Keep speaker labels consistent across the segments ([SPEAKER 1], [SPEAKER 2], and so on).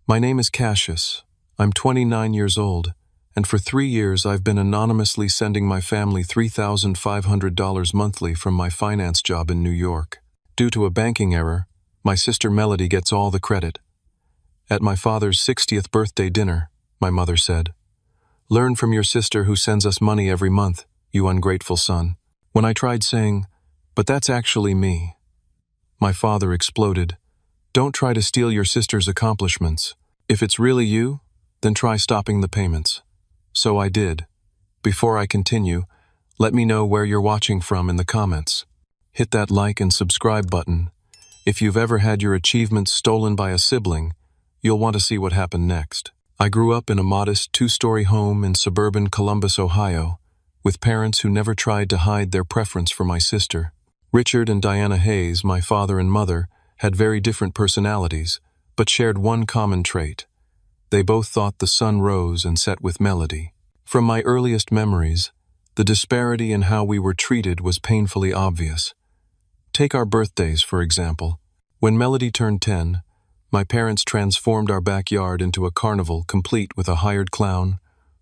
[SPEAKER 1] My name is Cassius. I'm 29 years old, and for 3 years I've been anonymously sending my family $3,500 monthly from my finance job in New York. Due to a banking error, my sister Melody gets all the credit. At my father's 60th birthday dinner, my mother said, "Learn from your sister who sends us money every month, you ungrateful son." When I tried saying, "But that's actually me," my father exploded, "Don't try to steal your sister's accomplishments. If it's really you, then try stopping the payments." So I did. Before I continue, let me know where you're watching from in the comments. Hit that like and subscribe button. If you've ever had your achievements stolen by a sibling, you'll want to see what happened next. I grew up in a modest 2-story home in suburban Columbus, Ohio, with parents who never tried to hide their preference for my sister. Richard and Diana Hayes, my father and mother, had very different personalities, but shared one common trait. They both thought the sun rose and set with Melody. From my earliest memories, the disparity in how we were treated was painfully obvious. Take our birthdays, for example. When Melody turned 10, my parents transformed our backyard into a carnival complete with a hired clown,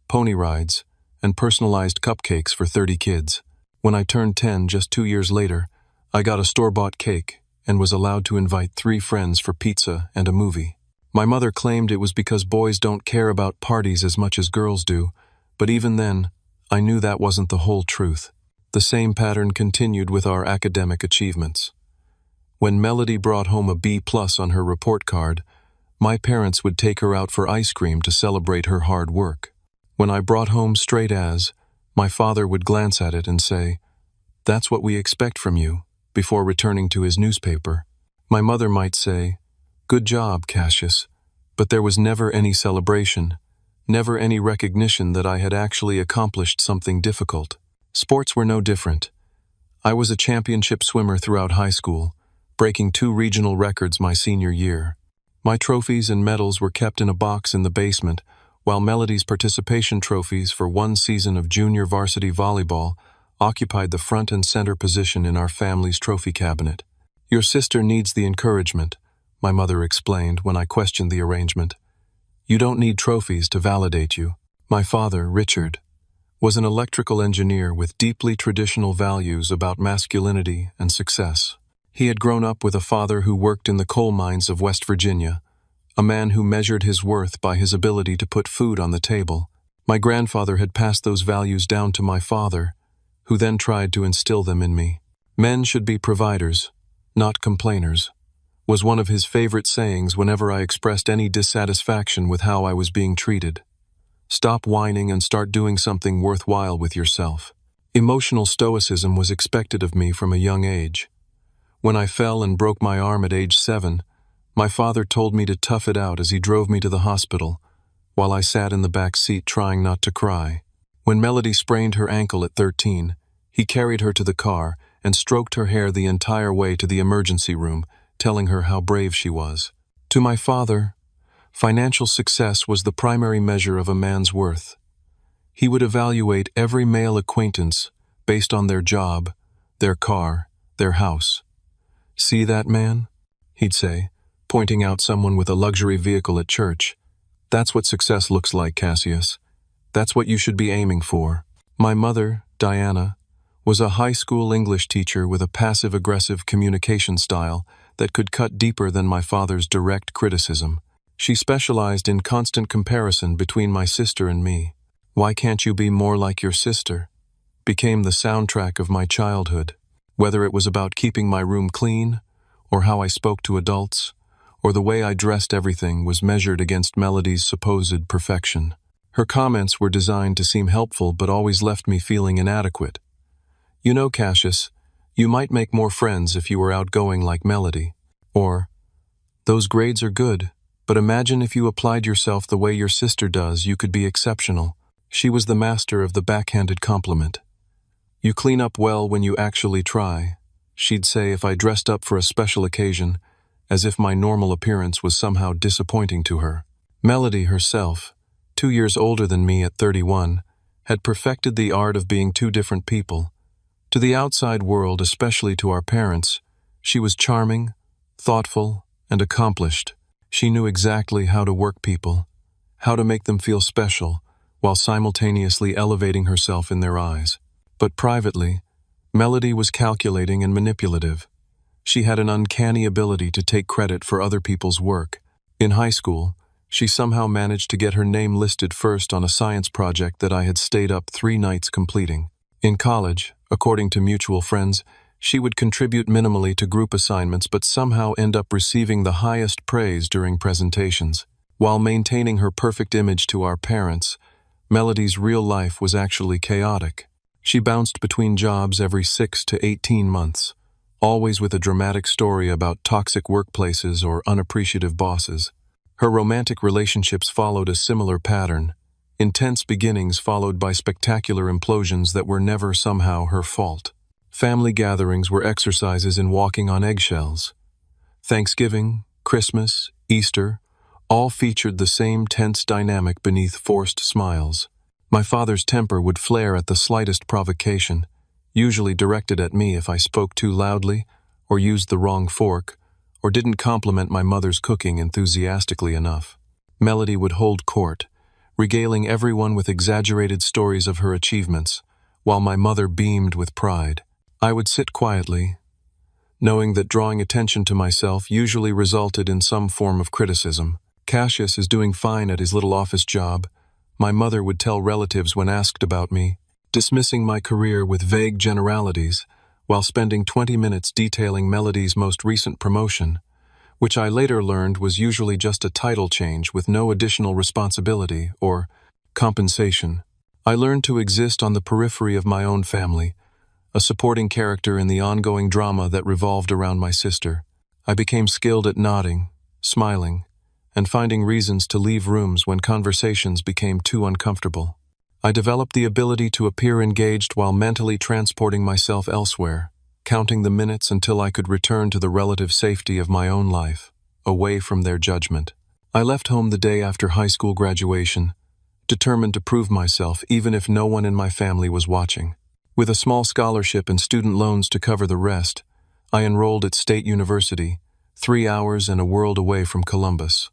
[SPEAKER 1] pony rides, and personalized cupcakes for 30 kids. When I turned 10 just 2 years later, I got a store-bought cake and was allowed to invite 3 friends for pizza and a movie. My mother claimed it was because boys don't care about parties as much as girls do, but even then, I knew that wasn't the whole truth. The same pattern continued with our academic achievements. When Melody brought home a B+ on her report card, my parents would take her out for ice cream to celebrate her hard work. When I brought home straight A's, my father would glance at it and say, "That's what we expect from you," before returning to his newspaper. My mother might say, "Good job, Cassius," but there was never any celebration, never any recognition that I had actually accomplished something difficult. Sports were no different. I was a championship swimmer throughout high school, breaking 2 regional records my senior year. My trophies and medals were kept in a box in the basement, while Melody's participation trophies for 1 season of junior varsity volleyball occupied the front and center position in our family's trophy cabinet. "Your sister needs the encouragement," my mother explained when I questioned the arrangement. "You don't need trophies to validate you." My father, Richard, was an electrical engineer with deeply traditional values about masculinity and success. He had grown up with a father who worked in the coal mines of West Virginia, a man who measured his worth by his ability to put food on the table. My grandfather had passed those values down to my father, who then tried to instill them in me. "Men should be providers, not complainers," was one of his favorite sayings whenever I expressed any dissatisfaction with how I was being treated. "Stop whining and start doing something worthwhile with yourself." Emotional stoicism was expected of me from a young age. When I fell and broke my arm at age 7, my father told me to tough it out as he drove me to the hospital, while I sat in the back seat trying not to cry. When Melody sprained her ankle at 13, he carried her to the car and stroked her hair the entire way to the emergency room, telling her how brave she was. To my father, financial success was the primary measure of a man's worth. He would evaluate every male acquaintance based on their job, their car, their house. "See that man?" he'd say, pointing out someone with a luxury vehicle at church. "That's what success looks like, Cassius. That's what you should be aiming for." My mother, Diana, was a high school English teacher with a passive-aggressive communication style that could cut deeper than my father's direct criticism. She specialized in constant comparison between my sister and me. "Why can't you be more like your sister?" became the soundtrack of my childhood. Whether it was about keeping my room clean, or how I spoke to adults, or the way I dressed, everything was measured against Melody's supposed perfection. Her comments were designed to seem helpful but always left me feeling inadequate. "You know, Cassius, you might make more friends if you were outgoing like Melody." Or, "Those grades are good, but imagine if you applied yourself the way your sister does, you could be exceptional." She was the master of the backhanded compliment. "You clean up well when you actually try," she'd say if I dressed up for a special occasion, as if my normal appearance was somehow disappointing to her. Melody herself, 2 years older than me at 31, had perfected the art of being 2 different people. To the outside world, especially to our parents, she was charming, thoughtful, and accomplished. She knew exactly how to work people, how to make them feel special, while simultaneously elevating herself in their eyes. But privately, Melody was calculating and manipulative. She had an uncanny ability to take credit for other people's work. In high school, she somehow managed to get her name listed first on a science project that I had stayed up 3 nights completing. In college, according to mutual friends, she would contribute minimally to group assignments but somehow end up receiving the highest praise during presentations. While maintaining her perfect image to our parents, Melody's real life was actually chaotic. She bounced between jobs every 6 to 18 months, always with a dramatic story about toxic workplaces or unappreciative bosses. Her romantic relationships followed a similar pattern, intense beginnings followed by spectacular implosions that were never somehow her fault. Family gatherings were exercises in walking on eggshells. Thanksgiving, Christmas, Easter, all featured the same tense dynamic beneath forced smiles. My father's temper would flare at the slightest provocation, usually directed at me if I spoke too loudly, or used the wrong fork, or didn't compliment my mother's cooking enthusiastically enough. Melody would hold court, regaling everyone with exaggerated stories of her achievements, while my mother beamed with pride. I would sit quietly, knowing that drawing attention to myself usually resulted in some form of criticism. Cassius is doing fine at his little office job, my mother would tell relatives when asked about me, dismissing my career with vague generalities, while spending 20 minutes detailing Melody's most recent promotion, which I later learned was usually just a title change with no additional responsibility or compensation. I learned to exist on the periphery of my own family, a supporting character in the ongoing drama that revolved around my sister. I became skilled at nodding, smiling, and finding reasons to leave rooms when conversations became too uncomfortable. I developed the ability to appear engaged while mentally transporting myself elsewhere, counting the minutes until I could return to the relative safety of my own life, away from their judgment. I left home the day after high school graduation, determined to prove myself even if no one in my family was watching. With a small scholarship and student loans to cover the rest, I enrolled at State University, 3 hours and a world away from Columbus.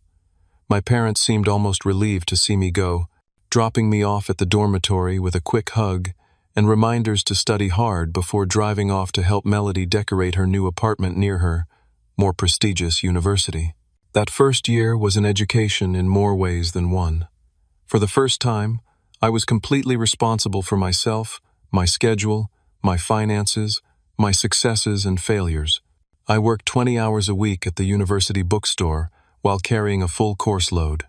[SPEAKER 1] My parents seemed almost relieved to see me go, dropping me off at the dormitory with a quick hug and reminders to study hard before driving off to help Melody decorate her new apartment near her, more prestigious university. That first year was an education in more ways than one. For the first time, I was completely responsible for myself, my schedule, my finances, my successes and failures. I worked 20 hours a week at the university bookstore while carrying a full course load.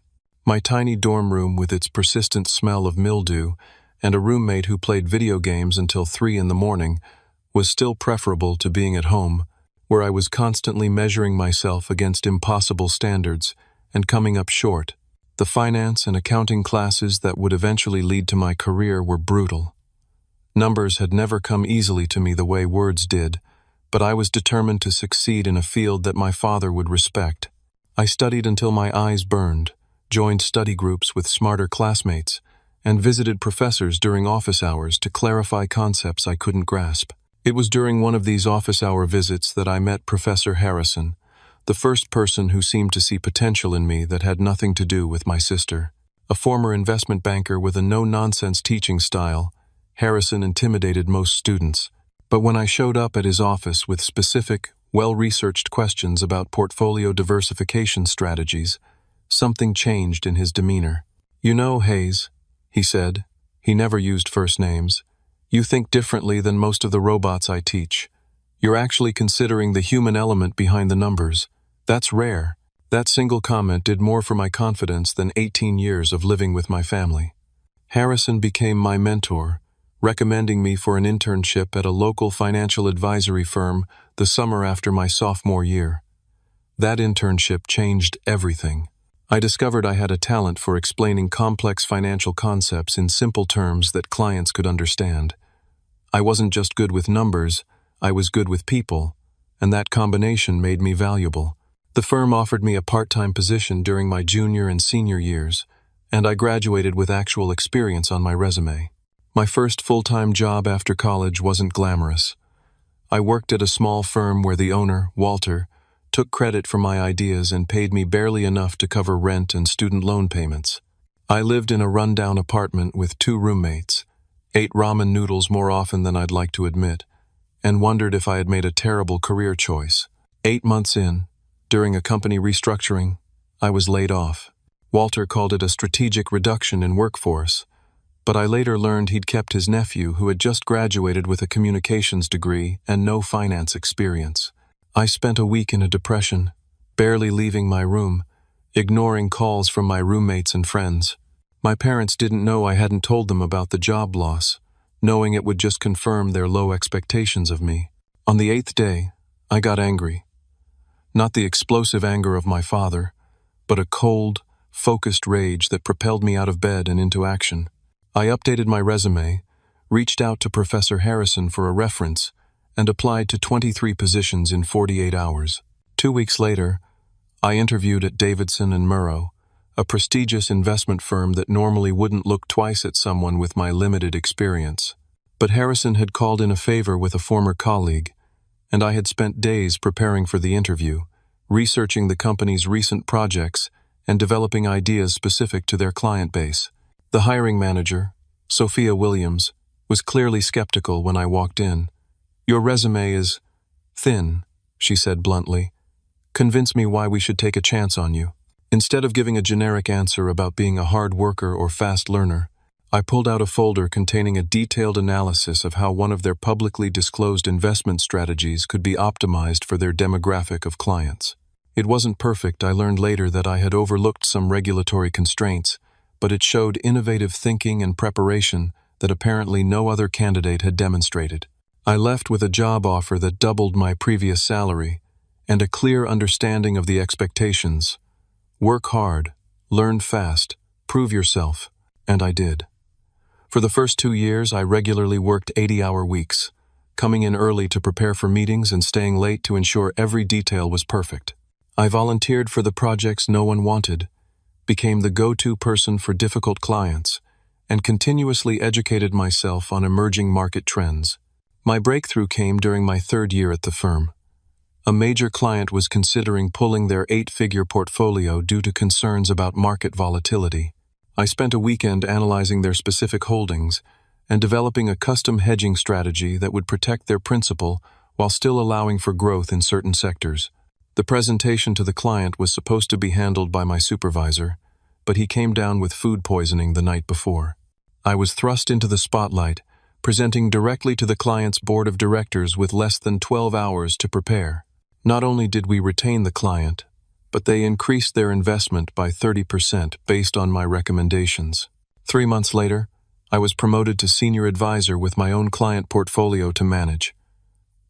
[SPEAKER 1] My tiny dorm room with its persistent smell of mildew and a roommate who played video games until 3 in the morning was still preferable to being at home, where I was constantly measuring myself against impossible standards and coming up short. The finance and accounting classes that would eventually lead to my career were brutal. Numbers had never come easily to me the way words did, but I was determined to succeed in a field that my father would respect. I studied until my eyes burned, joined study groups with smarter classmates, and visited professors during office hours to clarify concepts I couldn't grasp. It was during one of these office hour visits that I met Professor Harrison, the first person who seemed to see potential in me that had nothing to do with my sister. A former investment banker with a no-nonsense teaching style, Harrison intimidated most students. But when I showed up at his office with specific, well-researched questions about portfolio diversification strategies, something changed in his demeanor. "You know, Hayes," he said, he never used first names, "you think differently than most of the robots I teach. You're actually considering the human element behind the numbers. That's rare." That single comment did more for my confidence than 18 years of living with my family. Harrison became my mentor, recommending me for an internship at a local financial advisory firm the summer after my sophomore year. That internship changed everything. I discovered I had a talent for explaining complex financial concepts in simple terms that clients could understand. I wasn't just good with numbers, I was good with people, and that combination made me valuable. The firm offered me a part-time position during my junior and senior years, and I graduated with actual experience on my resume. My first full-time job after college wasn't glamorous. I worked at a small firm where the owner, Walter, took credit for my ideas and paid me barely enough to cover rent and student loan payments. I lived in a rundown apartment with 2 roommates, ate ramen noodles more often than I'd like to admit, and wondered if I had made a terrible career choice. 8 months in, during a company restructuring, I was laid off. Walter called it a strategic reduction in workforce, but I later learned he'd kept his nephew who had just graduated with a communications degree and no finance experience. I spent a week in a depression, barely leaving my room, ignoring calls from my roommates and friends. My parents didn't know I hadn't told them about the job loss, knowing it would just confirm their low expectations of me. On the 8th day, I got angry. Not the explosive anger of my father, but a cold, focused rage that propelled me out of bed and into action. I updated my resume, reached out to Professor Harrison for a reference, and applied to 23 positions in 48 hours. 2 weeks later, I interviewed at Davidson and Murrow, a prestigious investment firm that normally wouldn't look twice at someone with my limited experience. But Harrison had called in a favor with a former colleague, and I had spent days preparing for the interview, researching the company's recent projects and developing ideas specific to their client base. The hiring manager, Sophia Williams, was clearly skeptical when I walked in. "Your resume is thin," she said bluntly. "Convince me why we should take a chance on you." Instead of giving a generic answer about being a hard worker or fast learner, I pulled out a folder containing a detailed analysis of how one of their publicly disclosed investment strategies could be optimized for their demographic of clients. It wasn't perfect. I learned later that I had overlooked some regulatory constraints, but it showed innovative thinking and preparation that apparently no other candidate had demonstrated. I left with a job offer that doubled my previous salary and a clear understanding of the expectations. Work hard, learn fast, prove yourself, and I did. For the first 2 years, I regularly worked 80-hour weeks, coming in early to prepare for meetings and staying late to ensure every detail was perfect. I volunteered for the projects no one wanted, became the go-to person for difficult clients, and continuously educated myself on emerging market trends. My breakthrough came during my 3rd year at the firm. A major client was considering pulling their 8-figure portfolio due to concerns about market volatility. I spent a weekend analyzing their specific holdings and developing a custom hedging strategy that would protect their principal while still allowing for growth in certain sectors. The presentation to the client was supposed to be handled by my supervisor, but he came down with food poisoning the night before. I was thrust into the spotlight, presenting directly to the client's board of directors with less than 12 hours to prepare. Not only did we retain the client, but they increased their investment by 30% based on my recommendations. 3 months later, I was promoted to senior advisor with my own client portfolio to manage.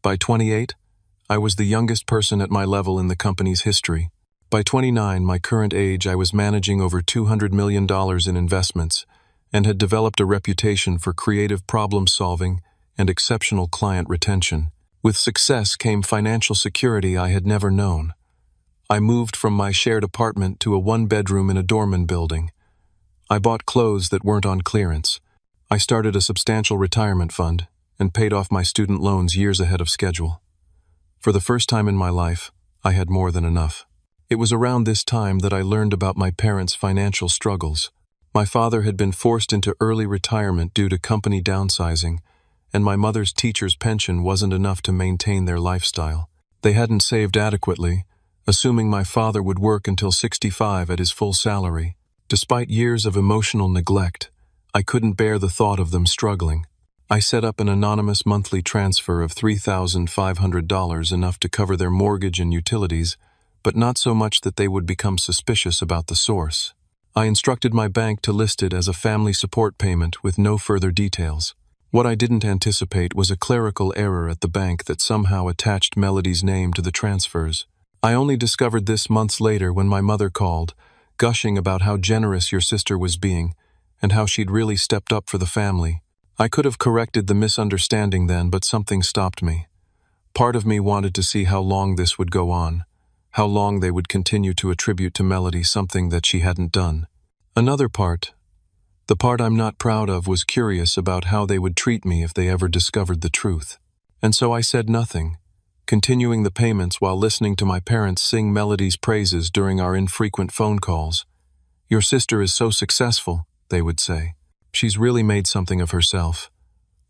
[SPEAKER 1] By 28, I was the youngest person at my level in the company's history. By 29, my current age, I was managing over $200 million in investments and had developed a reputation for creative problem-solving and exceptional client retention. With success came financial security I had never known. I moved from my shared apartment to a 1-bedroom in a doorman building. I bought clothes that weren't on clearance. I started a substantial retirement fund and paid off my student loans years ahead of schedule. For the first time in my life, I had more than enough. It was around this time that I learned about my parents' financial struggles. My father had been forced into early retirement due to company downsizing, and my mother's teacher's pension wasn't enough to maintain their lifestyle. They hadn't saved adequately, assuming my father would work until 65 at his full salary. Despite years of emotional neglect, I couldn't bear the thought of them struggling. I set up an anonymous monthly transfer of $3,500, enough to cover their mortgage and utilities, but not so much that they would become suspicious about the source. I instructed my bank to list it as a family support payment with no further details. What I didn't anticipate was a clerical error at the bank that somehow attached Melody's name to the transfers. I only discovered this months later when my mother called, gushing about how generous your sister was being and how she'd really stepped up for the family. I could have corrected the misunderstanding then, but something stopped me. Part of me wanted to see how long this would go on, how long they would continue to attribute to Melody something that she hadn't done. Another part, the part I'm not proud of, was curious about how they would treat me if they ever discovered the truth. And so I said nothing, continuing the payments while listening to my parents sing Melody's praises during our infrequent phone calls. "Your sister is so successful," they would say. "She's really made something of herself."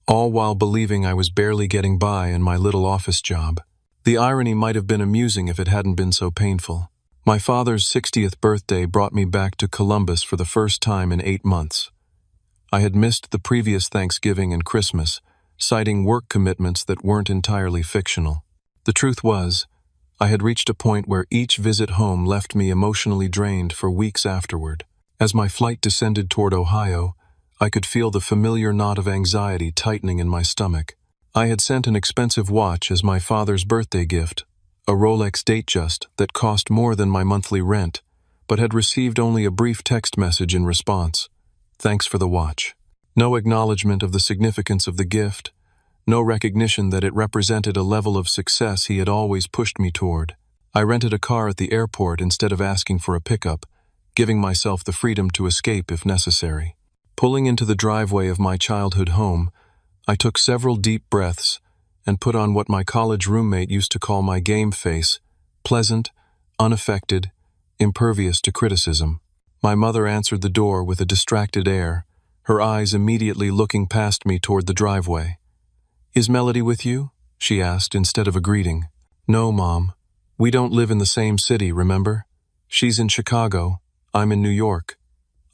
[SPEAKER 1] All while believing I was barely getting by in my little office job. The irony might have been amusing if it hadn't been so painful. My father's 60th birthday brought me back to Columbus for the first time in 8 months. I had missed the previous Thanksgiving and Christmas, citing work commitments that weren't entirely fictional. The truth was, I had reached a point where each visit home left me emotionally drained for weeks afterward. As my flight descended toward Ohio, I could feel the familiar knot of anxiety tightening in my stomach. I had sent an expensive watch as my father's birthday gift, a Rolex Datejust that cost more than my monthly rent, but had received only a brief text message in response. "Thanks for the watch." No acknowledgement of the significance of the gift, no recognition that it represented a level of success he had always pushed me toward. I rented a car at the airport instead of asking for a pickup, giving myself the freedom to escape if necessary. Pulling into the driveway of my childhood home, I took several deep breaths and put on what my college roommate used to call my game face, pleasant, unaffected, impervious to criticism. My mother answered the door with a distracted air, her eyes immediately looking past me toward the driveway. "Is Melody with you?" she asked instead of a greeting. "No, Mom. We don't live in the same city, remember? She's in Chicago. I'm in New York."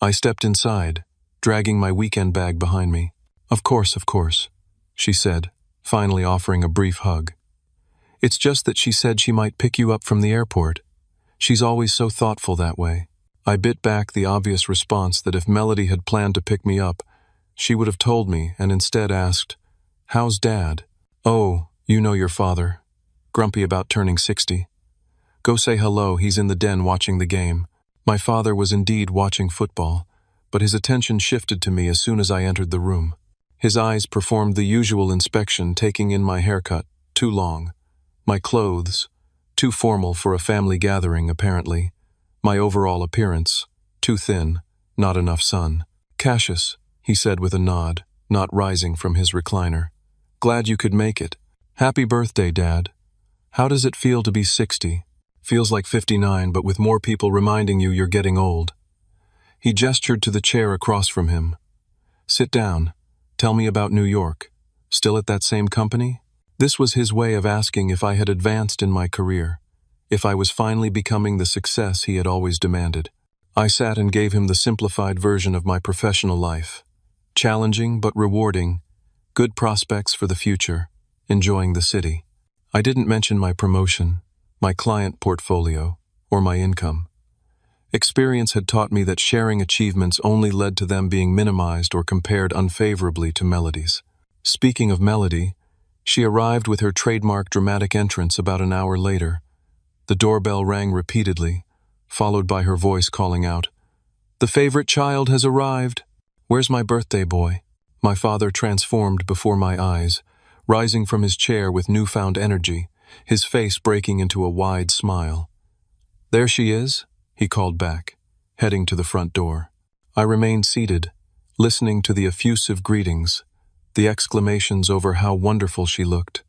[SPEAKER 1] I stepped inside, dragging my weekend bag behind me. Of course," she said, finally offering a brief hug. "It's just that she said she might pick you up from the airport. She's always so thoughtful that way." I bit back the obvious response that if Melody had planned to pick me up, she would have told me and instead asked, "How's Dad?" "Oh, you know your father. Grumpy about turning 60. Go say hello, he's in the den watching the game." My father was indeed watching football, but his attention shifted to me as soon as I entered the room. His eyes performed the usual inspection, taking in my haircut, too long, my clothes, too formal for a family gathering apparently, my overall appearance, too thin, not enough sun. "Cassius," he said with a nod, not rising from his recliner. "Glad you could make it. Happy birthday, Dad. How does it feel to be 60? Feels like 59, but with more people reminding you you're getting old." He gestured to the chair across from him. "Sit down. Tell me about New York. Still at that same company?" This was his way of asking if I had advanced in my career, if I was finally becoming the success he had always demanded. I sat and gave him the simplified version of my professional life. Challenging but rewarding, good prospects for the future, enjoying the city. I didn't mention my promotion, my client portfolio, or my income. Experience had taught me that sharing achievements only led to them being minimized or compared unfavorably to Melody's. Speaking of Melody, she arrived with her trademark dramatic entrance about an hour later. The doorbell rang repeatedly, followed by her voice calling out, "The favorite child has arrived. Where's my birthday boy?" My father transformed before my eyes, rising from his chair with newfound energy, his face breaking into a wide smile. "There she is," he called back, heading to the front door. I remained seated, listening to the effusive greetings, the exclamations over how wonderful she looked,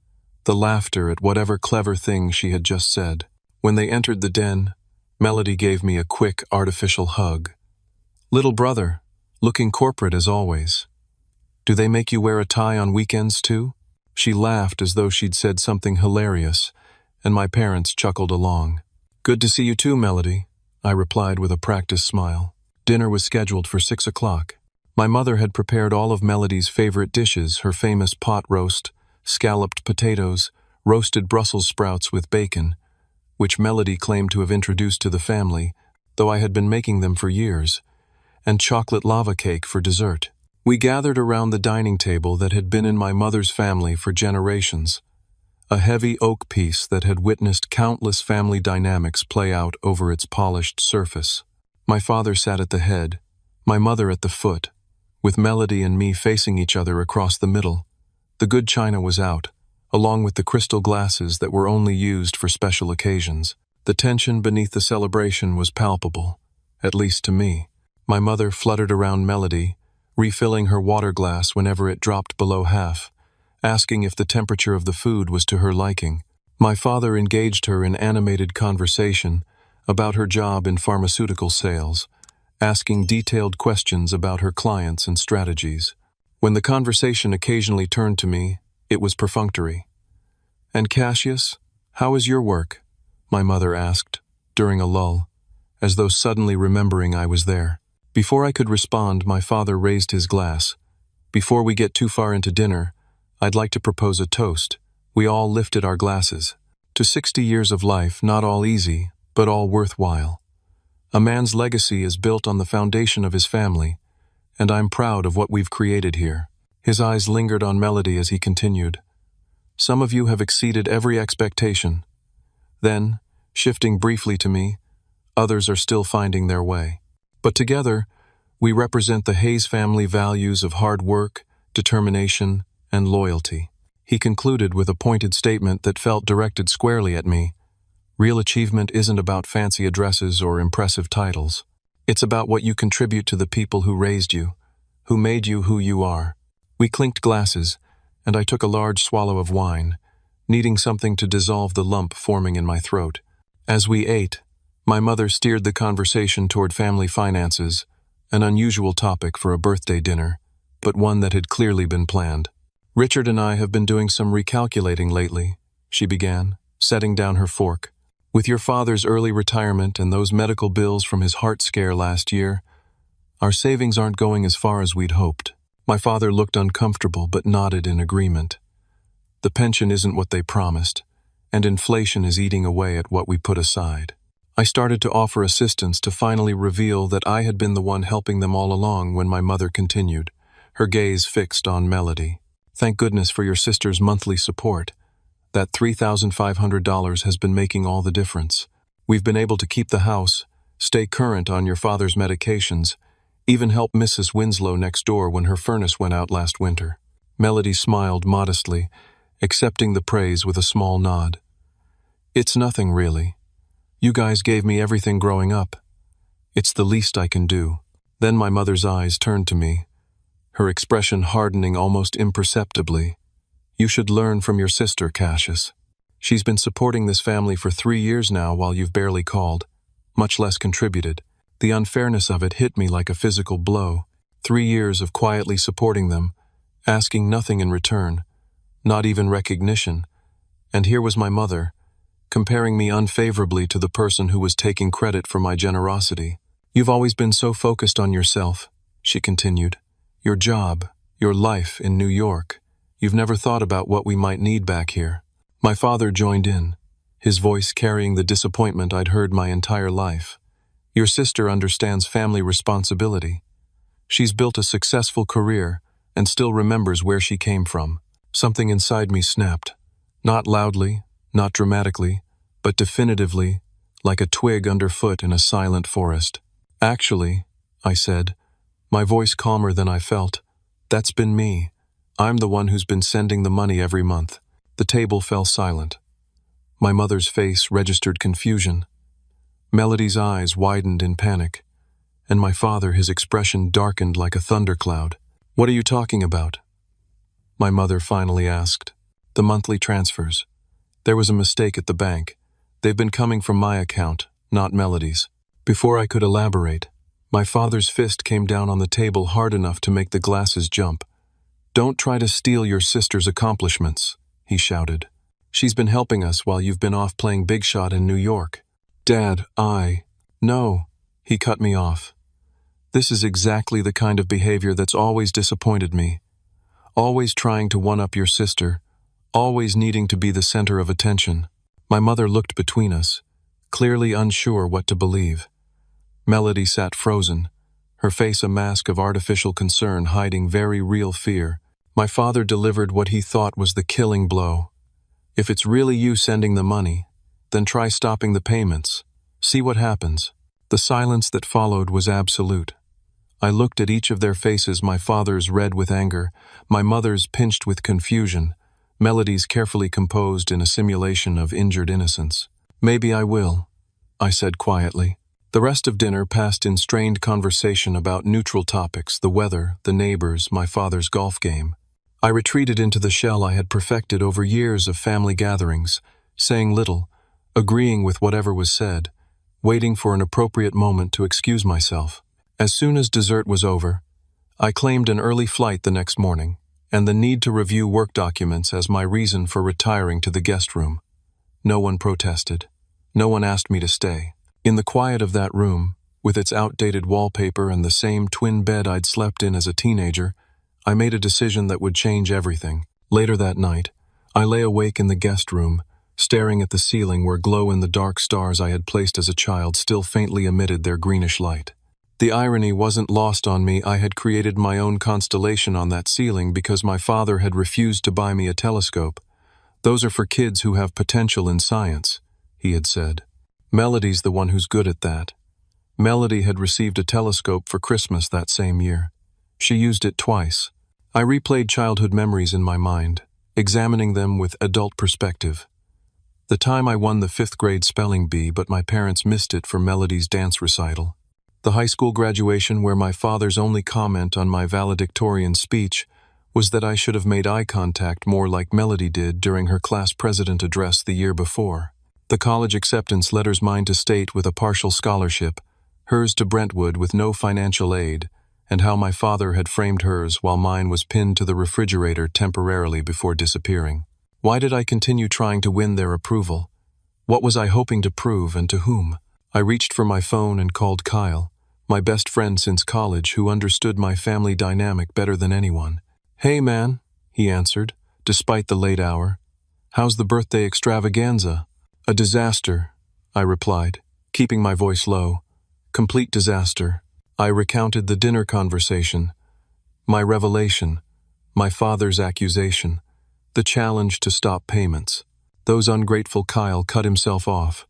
[SPEAKER 1] the laughter at whatever clever thing she had just said. When they entered the den, Melody gave me a quick, artificial hug. "Little brother, looking corporate as always. Do they make you wear a tie on weekends too?" She laughed as though she'd said something hilarious, and my parents chuckled along. "Good to see you too, Melody," I replied with a practiced smile. Dinner was scheduled for 6 o'clock. My mother had prepared all of Melody's favorite dishes, her famous pot roast, scalloped potatoes, roasted Brussels sprouts with bacon, which Melody claimed to have introduced to the family, though I had been making them for years, and chocolate lava cake for dessert. We gathered around the dining table that had been in my mother's family for generations, a heavy oak piece that had witnessed countless family dynamics play out over its polished surface. My father sat at the head, my mother at the foot, with Melody and me facing each other across the middle. The good china was out, along with the crystal glasses that were only used for special occasions. The tension beneath the celebration was palpable, at least to me. My mother fluttered around Melody, refilling her water glass whenever it dropped below half, asking if the temperature of the food was to her liking. My father engaged her in animated conversation about her job in pharmaceutical sales, asking detailed questions about her clients and strategies. When the conversation occasionally turned to me, it was perfunctory. "And Cassius, how is your work?" my mother asked, during a lull, as though suddenly remembering I was there. Before I could respond, my father raised his glass. "Before we get too far into dinner, I'd like to propose a toast." We all lifted our glasses. To 60 years of life, not all easy, but all worthwhile. A man's legacy is built on the foundation of his family, and I'm proud of what we've created here. His eyes lingered on Melody as he continued. "Some of you have exceeded every expectation." Then, shifting briefly to me, "Others are still finding their way. But together, we represent the Hayes family values of hard work, determination, and loyalty." He concluded with a pointed statement that felt directed squarely at me. "Real achievement isn't about fancy addresses or impressive titles. It's about what you contribute to the people who raised you, who made you who you are." We clinked glasses, and I took a large swallow of wine, needing something to dissolve the lump forming in my throat. As we ate, my mother steered the conversation toward family finances, an unusual topic for a birthday dinner, but one that had clearly been planned. "Richard and I have been doing some recalculating lately," she began, setting down her fork. "With your father's early retirement and those medical bills from his heart scare last year, our savings aren't going as far as we'd hoped." My father looked uncomfortable but nodded in agreement. "The pension isn't what they promised, and inflation is eating away at what we put aside." I started to offer assistance to finally reveal that I had been the one helping them all along when my mother continued, her gaze fixed on Melody. "Thank goodness for your sister's monthly support. That $3,500 has been making all the difference. We've been able to keep the house, stay current on your father's medications, even help Mrs. Winslow next door when her furnace went out last winter." Melody smiled modestly, accepting the praise with a small nod. "It's nothing, really. You guys gave me everything growing up. It's the least I can do." Then my mother's eyes turned to me, her expression hardening almost imperceptibly. "You should learn from your sister, Cassius. She's been supporting this family for 3 years now while you've barely called, much less contributed. The unfairness of it hit me like a physical blow. 3 years of quietly supporting them, asking nothing in return, not even recognition. And here was my mother, comparing me unfavorably to the person who was taking credit for my generosity. "You've always been so focused on yourself," she continued. "Your job, your life in New York. You've never thought about what we might need back here." My father joined in, his voice carrying the disappointment I'd heard my entire life. "Your sister understands family responsibility. She's built a successful career and still remembers where she came from." Something inside me snapped. Not loudly, not dramatically, but definitively, like a twig underfoot in a silent forest. "Actually," I said, my voice calmer than I felt, "that's been me. I'm the one who's been sending the money every month." The table fell silent. My mother's face registered confusion. Melody's eyes widened in panic, and my father, his expression darkened like a thundercloud. "What are you talking about?" my mother finally asked. "The monthly transfers. There was a mistake at the bank. They've been coming from my account, not Melody's." Before I could elaborate, my father's fist came down on the table hard enough to make the glasses jump. "Don't try to steal your sister's accomplishments," he shouted. "She's been helping us while you've been off playing big shot in New York." "Dad, No," he cut me off. "This is exactly the kind of behavior that's always disappointed me. Always trying to one-up your sister, always needing to be the center of attention." My mother looked between us, clearly unsure what to believe. Melody sat frozen, her face a mask of artificial concern hiding very real fear. My father delivered what he thought was the killing blow. "If it's really you sending the money, then try stopping the payments. See what happens." The silence that followed was absolute. I looked at each of their faces, my father's red with anger, my mother's pinched with confusion, Melody's carefully composed in a simulation of injured innocence. "Maybe I will," I said quietly. The rest of dinner passed in strained conversation about neutral topics, the weather, the neighbors, my father's golf game. I retreated into the shell I had perfected over years of family gatherings, saying little, agreeing with whatever was said, waiting for an appropriate moment to excuse myself. As soon as dessert was over, I claimed an early flight the next morning, and the need to review work documents as my reason for retiring to the guest room. No one protested. No one asked me to stay. In the quiet of that room, with its outdated wallpaper and the same twin bed I'd slept in as a teenager, I made a decision that would change everything. Later that night, I lay awake in the guest room, staring at the ceiling where glow-in-the-dark stars I had placed as a child still faintly emitted their greenish light. The irony wasn't lost on me. I had created my own constellation on that ceiling because my father had refused to buy me a telescope. "Those are for kids who have potential in science," he had said. "Melody's the one who's good at that." Melody had received a telescope for Christmas that same year. She used it twice. I replayed childhood memories in my mind, examining them with adult perspective. The time I won the 5th grade spelling bee, but my parents missed it for Melody's dance recital. The high school graduation where my father's only comment on my valedictorian speech was that I should have made eye contact more like Melody did during her class president address the year before. The college acceptance letters, mine to State with a partial scholarship, hers to Brentwood with no financial aid, and how my father had framed hers while mine was pinned to the refrigerator temporarily before disappearing. Why did I continue trying to win their approval? What was I hoping to prove, and to whom? I reached for my phone and called Kyle, my best friend since college, who understood my family dynamic better than anyone. "Hey man," he answered, despite the late hour. "How's the birthday extravaganza?" "A disaster," I replied, keeping my voice low. "Complete disaster." I recounted the dinner conversation, my revelation, my father's accusation, the challenge to stop payments. Those ungrateful. Kyle cut himself off.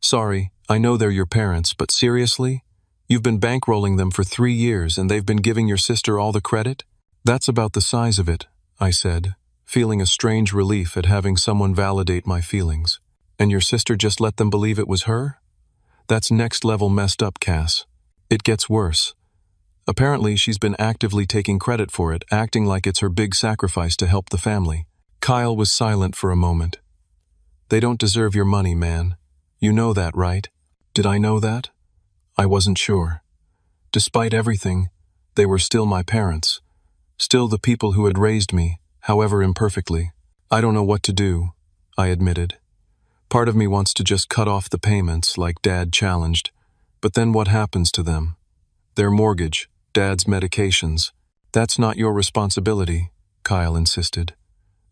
[SPEAKER 1] "Sorry, I know they're your parents, but seriously? You've been bankrolling them for 3 years and they've been giving your sister all the credit?" "That's about the size of it," I said, feeling a strange relief at having someone validate my feelings. "And your sister just let them believe it was her? That's next level messed up, Cass. It gets worse. Apparently she's been actively taking credit for it, acting like it's her big sacrifice to help the family." Kyle was silent for a moment. "They don't deserve your money, man. You know that, right?" Did I know that? I wasn't sure. Despite everything, they were still my parents, still the people who had raised me, however imperfectly. "I don't know what to do," I admitted. "Part of me wants to just cut off the payments, like Dad challenged, but then what happens to them? Their mortgage, Dad's medications. That's not your responsibility," Kyle insisted.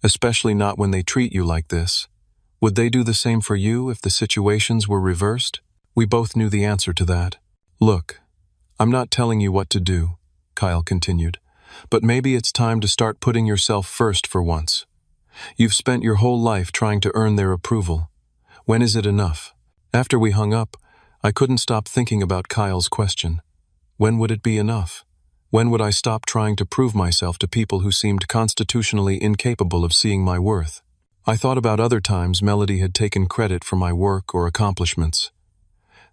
[SPEAKER 1] "Especially not when they treat you like this. Would they do the same for you if the situations were reversed?" We both knew the answer to that. "Look, I'm not telling you what to do," Kyle continued, "but maybe it's time to start putting yourself first for once. You've spent your whole life trying to earn their approval. When is it enough?" After we hung up, I couldn't stop thinking about Kyle's question. When would it be enough? When would I stop trying to prove myself to people who seemed constitutionally incapable of seeing my worth? I thought about other times Melody had taken credit for my work or accomplishments.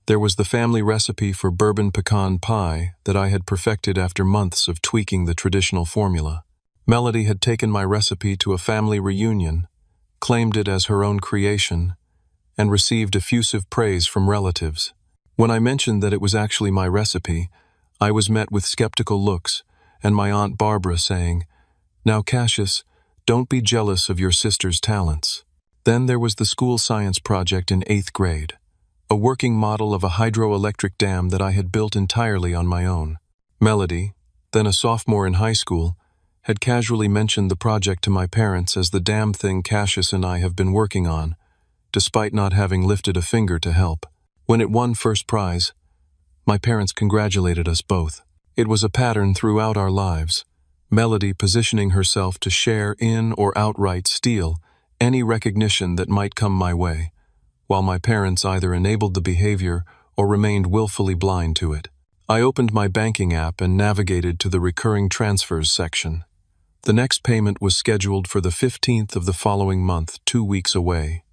[SPEAKER 1] There was the family recipe for bourbon pecan pie that I had perfected after months of tweaking the traditional formula. Melody had taken my recipe to a family reunion, claimed it as her own creation, and received effusive praise from relatives. When I mentioned that it was actually my recipe, I was met with skeptical looks, and my Aunt Barbara saying, "Now Cassius, don't be jealous of your sister's talents." Then there was the school science project in 8th grade, a working model of a hydroelectric dam that I had built entirely on my own. Melody, then a sophomore in high school, had casually mentioned the project to my parents as the damn thing Cassius and I have been working on, despite not having lifted a finger to help. When it won first prize, my parents congratulated us both. It was a pattern throughout our lives, Melody positioning herself to share in or outright steal any recognition that might come my way, while my parents either enabled the behavior or remained willfully blind to it. I opened my banking app and navigated to the recurring transfers section. The next payment was scheduled for the 15th of the following month, 2 weeks away.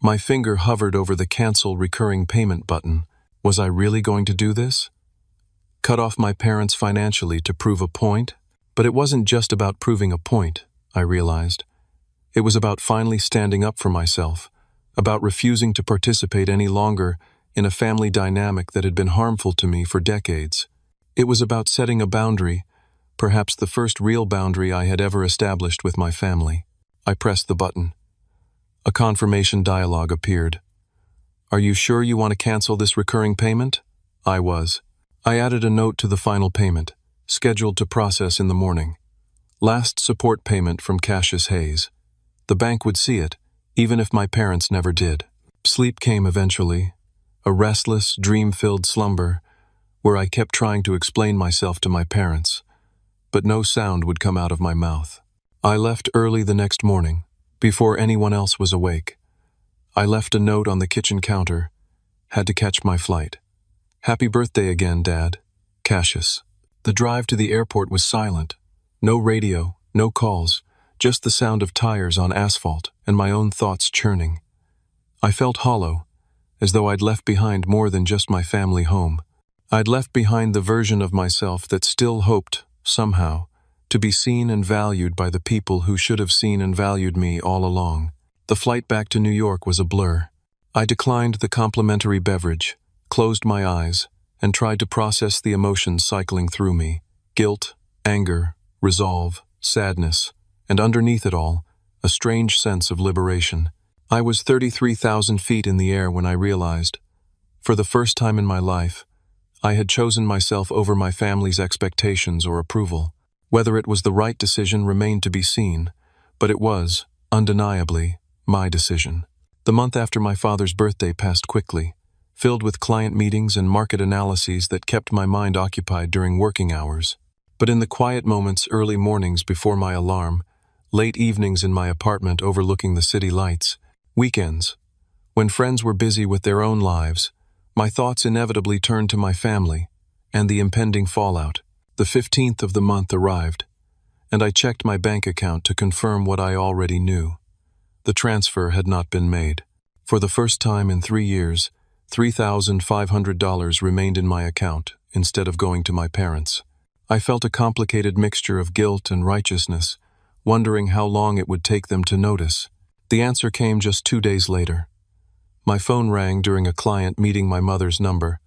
[SPEAKER 1] My finger hovered over the Cancel Recurring Payment button. Was I really going to do this? Cut off my parents financially to prove a point? But it wasn't just about proving a point, I realized. It was about finally standing up for myself, about refusing to participate any longer in a family dynamic that had been harmful to me for decades. It was about setting a boundary, perhaps the first real boundary I had ever established with my family. I pressed the button. A confirmation dialogue appeared. "Are you sure you want to cancel this recurring payment?" I was. I added a note to the final payment, scheduled to process in the morning. Last support payment from Cassius Hayes. The bank would see it, even if my parents never did. Sleep came eventually, a restless, dream-filled slumber where I kept trying to explain myself to my parents, but no sound would come out of my mouth. I left early the next morning, before anyone else was awake. I left a note on the kitchen counter, had to catch my flight. "Happy birthday again, Dad. Cassius." The drive to the airport was silent. No radio, no calls, just the sound of tires on asphalt and my own thoughts churning. I felt hollow, as though I'd left behind more than just my family home. I'd left behind the version of myself that still hoped, somehow, to be seen and valued by the people who should have seen and valued me all along. The flight back to New York was a blur. I declined the complimentary beverage, closed my eyes, and tried to process the emotions cycling through me. Guilt, anger, resolve, sadness, and underneath it all, a strange sense of liberation. I was 33,000 feet in the air when I realized, for the first time in my life, I had chosen myself over my family's expectations or approval. Whether it was the right decision remained to be seen, but it was, undeniably, my decision. The month after my father's birthday passed quickly, filled with client meetings and market analyses that kept my mind occupied during working hours. But in the quiet moments, early mornings before my alarm, late evenings in my apartment overlooking the city lights, weekends, when friends were busy with their own lives, my thoughts inevitably turned to my family and the impending fallout. The 15th of the month arrived, and I checked my bank account to confirm what I already knew. The transfer had not been made. For the first time in 3 years, $3,500 remained in my account instead of going to my parents. I felt a complicated mixture of guilt and righteousness, wondering how long it would take them to notice. The answer came just 2 days later. My phone rang during a client meeting my mother's number.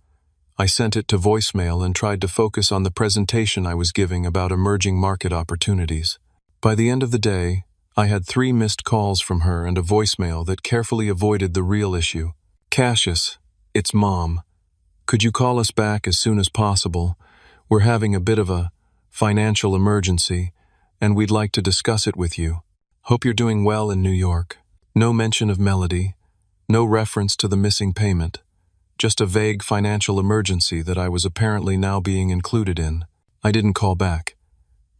[SPEAKER 1] I sent it to voicemail and tried to focus on the presentation I was giving about emerging market opportunities. By the end of the day, I had 3 missed calls from her and a voicemail that carefully avoided the real issue. "Cassius, it's Mom. Could you call us back as soon as possible? We're having a bit of a financial emergency, and we'd like to discuss it with you. Hope you're doing well in New York." No mention of Melody, no reference to the missing payment, just a vague financial emergency that I was apparently now being included in. I didn't call back.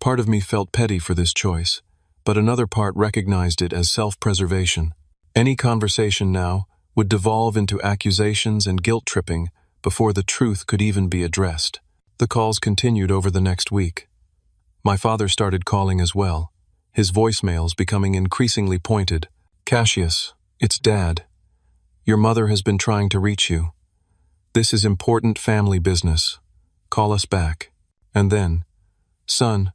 [SPEAKER 1] Part of me felt petty for this choice, but another part recognized it as self-preservation. Any conversation now would devolve into accusations and guilt-tripping before the truth could even be addressed. The calls continued over the next week. My father started calling as well, his voicemails becoming increasingly pointed. "Cassius, it's Dad. Your mother has been trying to reach you. This is important family business. Call us back." And then, "Son,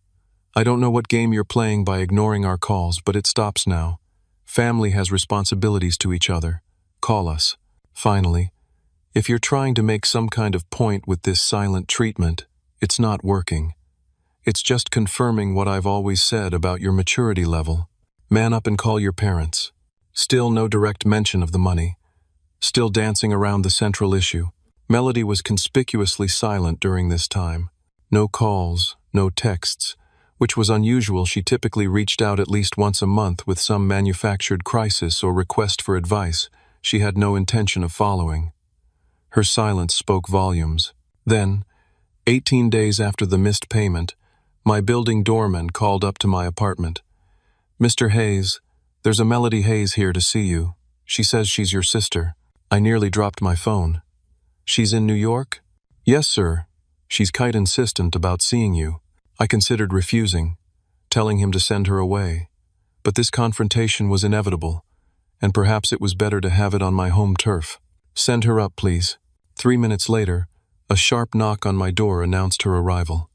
[SPEAKER 1] I don't know what game you're playing by ignoring our calls, but it stops now. Family has responsibilities to each other. Call us." Finally, "If you're trying to make some kind of point with this silent treatment, it's not working. It's just confirming what I've always said about your maturity level. Man up and call your parents." Still no direct mention of the money. Still dancing around the central issue. Melody was conspicuously silent during this time. No calls, no texts, which was unusual. She typically reached out at least once a month with some manufactured crisis or request for advice she had no intention of following. Her silence spoke volumes. Then, 18 days after the missed payment, my building doorman called up to my apartment. "Mr. Hayes, there's a Melody Hayes here to see you. She says she's your sister." I nearly dropped my phone. "She's in New York?" "Yes, sir. She's quite insistent about seeing you." I considered refusing, telling him to send her away. But this confrontation was inevitable, and perhaps it was better to have it on my home turf. "Send her up, please." 3 minutes later, a sharp knock on my door announced her arrival.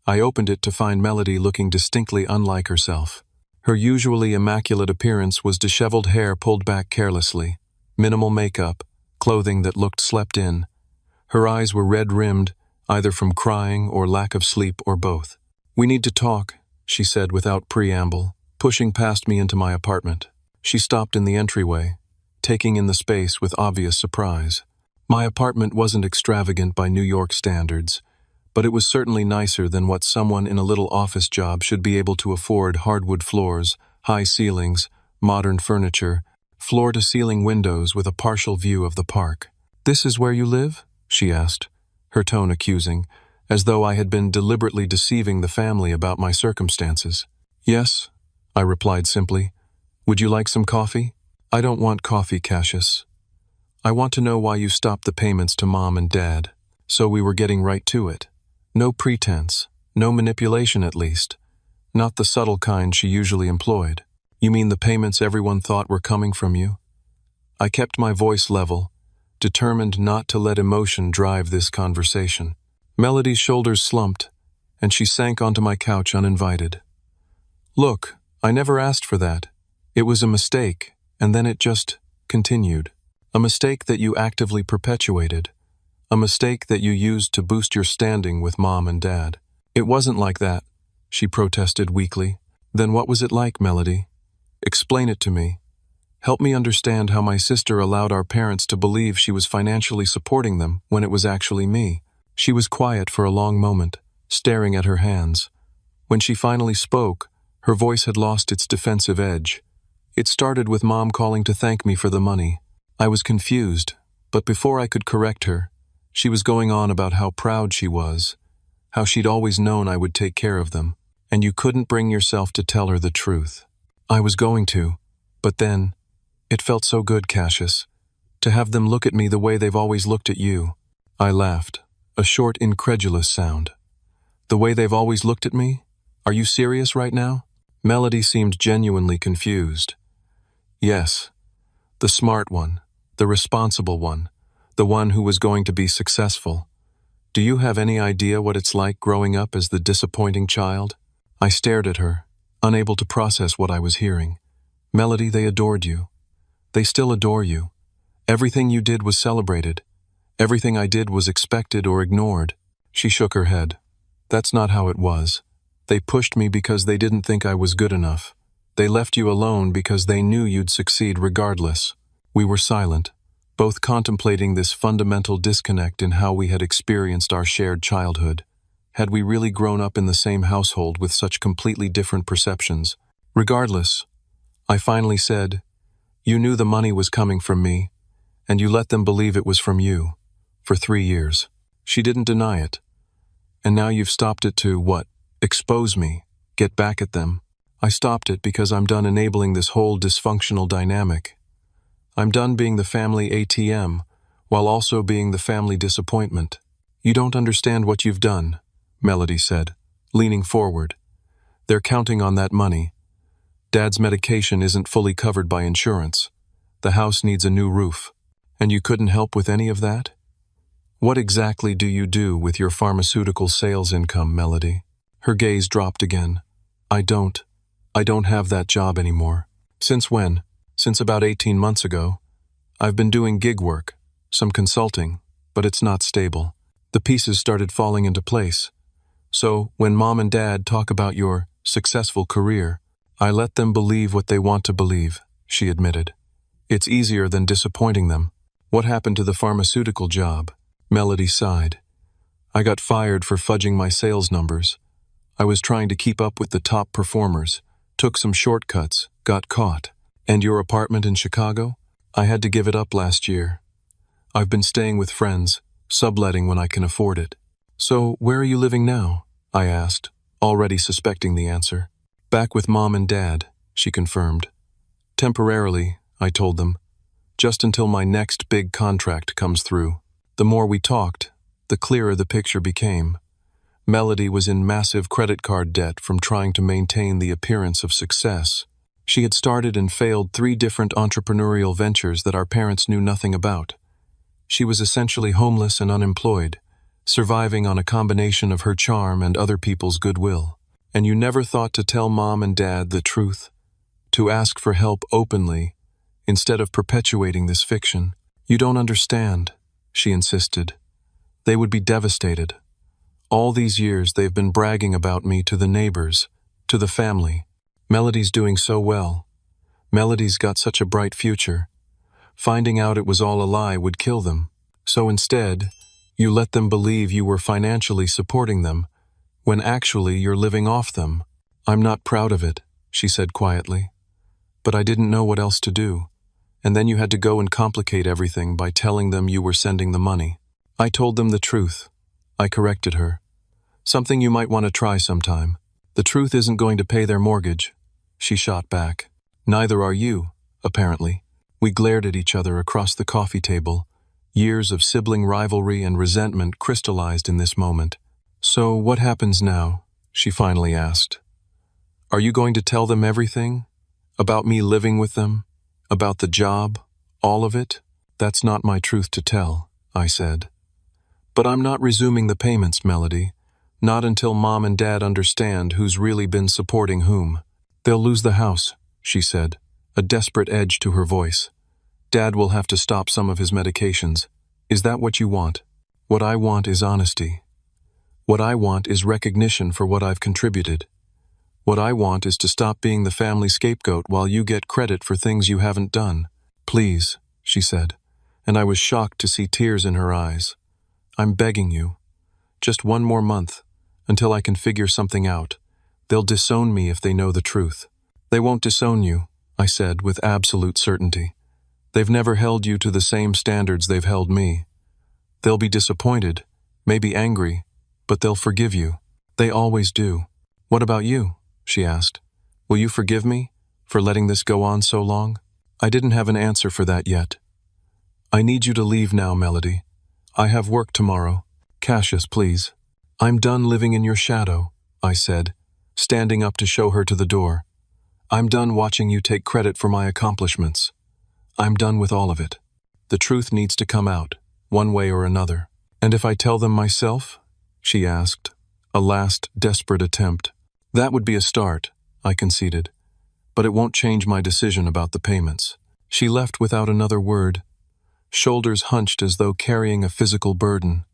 [SPEAKER 1] I opened it to find Melody looking distinctly unlike herself. Her usually immaculate appearance was disheveled hair pulled back carelessly, minimal makeup, clothing that looked slept in. Her eyes were red-rimmed, either from crying or lack of sleep or both. "We need to talk," she said without preamble, pushing past me into my apartment. She stopped in the entryway, taking in the space with obvious surprise. My apartment wasn't extravagant by New York standards, but it was certainly nicer than what someone in a little office job should be able to afford: hardwood floors, high ceilings, modern furniture, floor-to-ceiling windows with a partial view of the park. "This is where you live?" she asked, her tone accusing, as though I had been deliberately deceiving the family about my circumstances. "Yes," I replied simply. "Would you like some coffee?" "I don't want coffee, Cassius. I want to know why you stopped the payments to Mom and Dad." So we were getting right to it. No pretense, no manipulation at least. Not the subtle kind she usually employed. "You mean the payments everyone thought were coming from you?" I kept my voice level, determined not to let emotion drive this conversation. Melody's shoulders slumped, and she sank onto my couch uninvited. "Look, I never asked for that. It was a mistake, and then it just continued. A mistake that you actively perpetuated. A mistake that you used to boost your standing with Mom and Dad." "It wasn't like that," she protested weakly. "Then what was it like, Melody? Explain it to me. Help me understand how my sister allowed our parents to believe she was financially supporting them when it was actually me." She was quiet for a long moment, staring at her hands. When she finally spoke, her voice had lost its defensive edge. "It started with Mom calling to thank me for the money." I was confused, but before I could correct her, she was going on about how proud she was, how she'd always known I would take care of them, and you couldn't bring yourself to tell her the truth. I was going to, but then, it felt so good, Cassius, to have them look at me the way they've always looked at you. I laughed, a short, incredulous sound. "The way they've always looked at me? Are you serious right now?" Melody seemed genuinely confused. "Yes, the smart one, the responsible one, the one who was going to be successful. Do you have any idea what it's like growing up as the disappointing child?" I stared at her, unable to process what I was hearing. "Melody, they adored you. They still adore you. Everything you did was celebrated. Everything I did was expected or ignored." She shook her head. "That's not how it was. They pushed me because they didn't think I was good enough. They left you alone because they knew you'd succeed regardless." We were silent, both contemplating this fundamental disconnect in how we had experienced our shared childhood. Had we really grown up in the same household with such completely different perceptions? "Regardless," I finally said, "you knew the money was coming from me, and you let them believe it was from you, for 3 years. She didn't deny it. And now you've stopped it to, what, expose me, get back at them. I stopped it because I'm done enabling this whole dysfunctional dynamic. I'm done being the family ATM, while also being the family disappointment." "You don't understand what you've done," Melody said, leaning forward. "They're counting on that money. Dad's medication isn't fully covered by insurance. The house needs a new roof. And you couldn't help with any of that? What exactly do you do with your pharmaceutical sales income, Melody?" Her gaze dropped again. I don't have that job anymore." "Since when?" "Since about 18 months ago. I've been doing gig work, some consulting, but it's not stable." The pieces started falling into place. "So, when Mom and Dad talk about your successful career, I let them believe what they want to believe," she admitted. "It's easier than disappointing them." "What happened to the pharmaceutical job?" Melody sighed. "I got fired for fudging my sales numbers. I was trying to keep up with the top performers, took some shortcuts, got caught." "And your apartment in Chicago?" "I had to give it up last year. I've been staying with friends, subletting when I can afford it." "So, where are you living now?" I asked, already suspecting the answer. "Back with Mom and Dad," she confirmed. "Temporarily," I told them, "just until my next big contract comes through." The more we talked, the clearer the picture became. Melody was in massive credit card debt from trying to maintain the appearance of success. She had started and failed 3 different entrepreneurial ventures that our parents knew nothing about. She was essentially homeless and unemployed, surviving on a combination of her charm and other people's goodwill. "And you never thought to tell Mom and Dad the truth?" to ask for help openly, instead of perpetuating this fiction. You don't understand, she insisted. They would be devastated. All these years they've been bragging about me to the neighbors, to the family. Melody's doing so well. Melody's got such a bright future. Finding out it was all a lie would kill them. So instead, you let them believe you were financially supporting them, when actually you're living off them. I'm not proud of it, she said quietly. But I didn't know what else to do. And then you had to go and complicate everything by telling them you were sending the money. I told them the truth. I corrected her. Something you might want to try sometime. The truth isn't going to pay their mortgage, she shot back. Neither are you, apparently. We glared at each other across the coffee table. Years of sibling rivalry and resentment crystallized in this moment. So what happens now? She finally asked. Are you going to tell them everything? About me living with them? About the job? All of it? That's not my truth to tell, I said. But I'm not resuming the payments, Melody. Not until Mom and Dad understand who's really been supporting whom. They'll lose the house, she said, a desperate edge to her voice. Dad will have to stop some of his medications. Is that what you want? What I want is honesty. What I want is recognition for what I've contributed. What I want is to stop being the family scapegoat while you get credit for things you haven't done. Please, she said, and I was shocked to see tears in her eyes. I'm begging you. Just one more month, until I can figure something out. They'll disown me if they know the truth. They won't disown you, I said with absolute certainty. They've never held you to the same standards they've held me. They'll be disappointed, maybe angry, but they'll forgive you. They always do. What about you? She asked. Will you forgive me for letting this go on so long? I didn't have an answer for that yet. I need you to leave now, Melody. I have work tomorrow. Cassius, please. I'm done living in your shadow, I said, standing up to show her to the door. I'm done watching you take credit for my accomplishments. I'm done with all of it. The truth needs to come out, one way or another. And if I tell them myself? She asked, a last desperate attempt. That would be a start, I conceded, but it won't change my decision about the payments. She left without another word, shoulders hunched as though carrying a physical burden.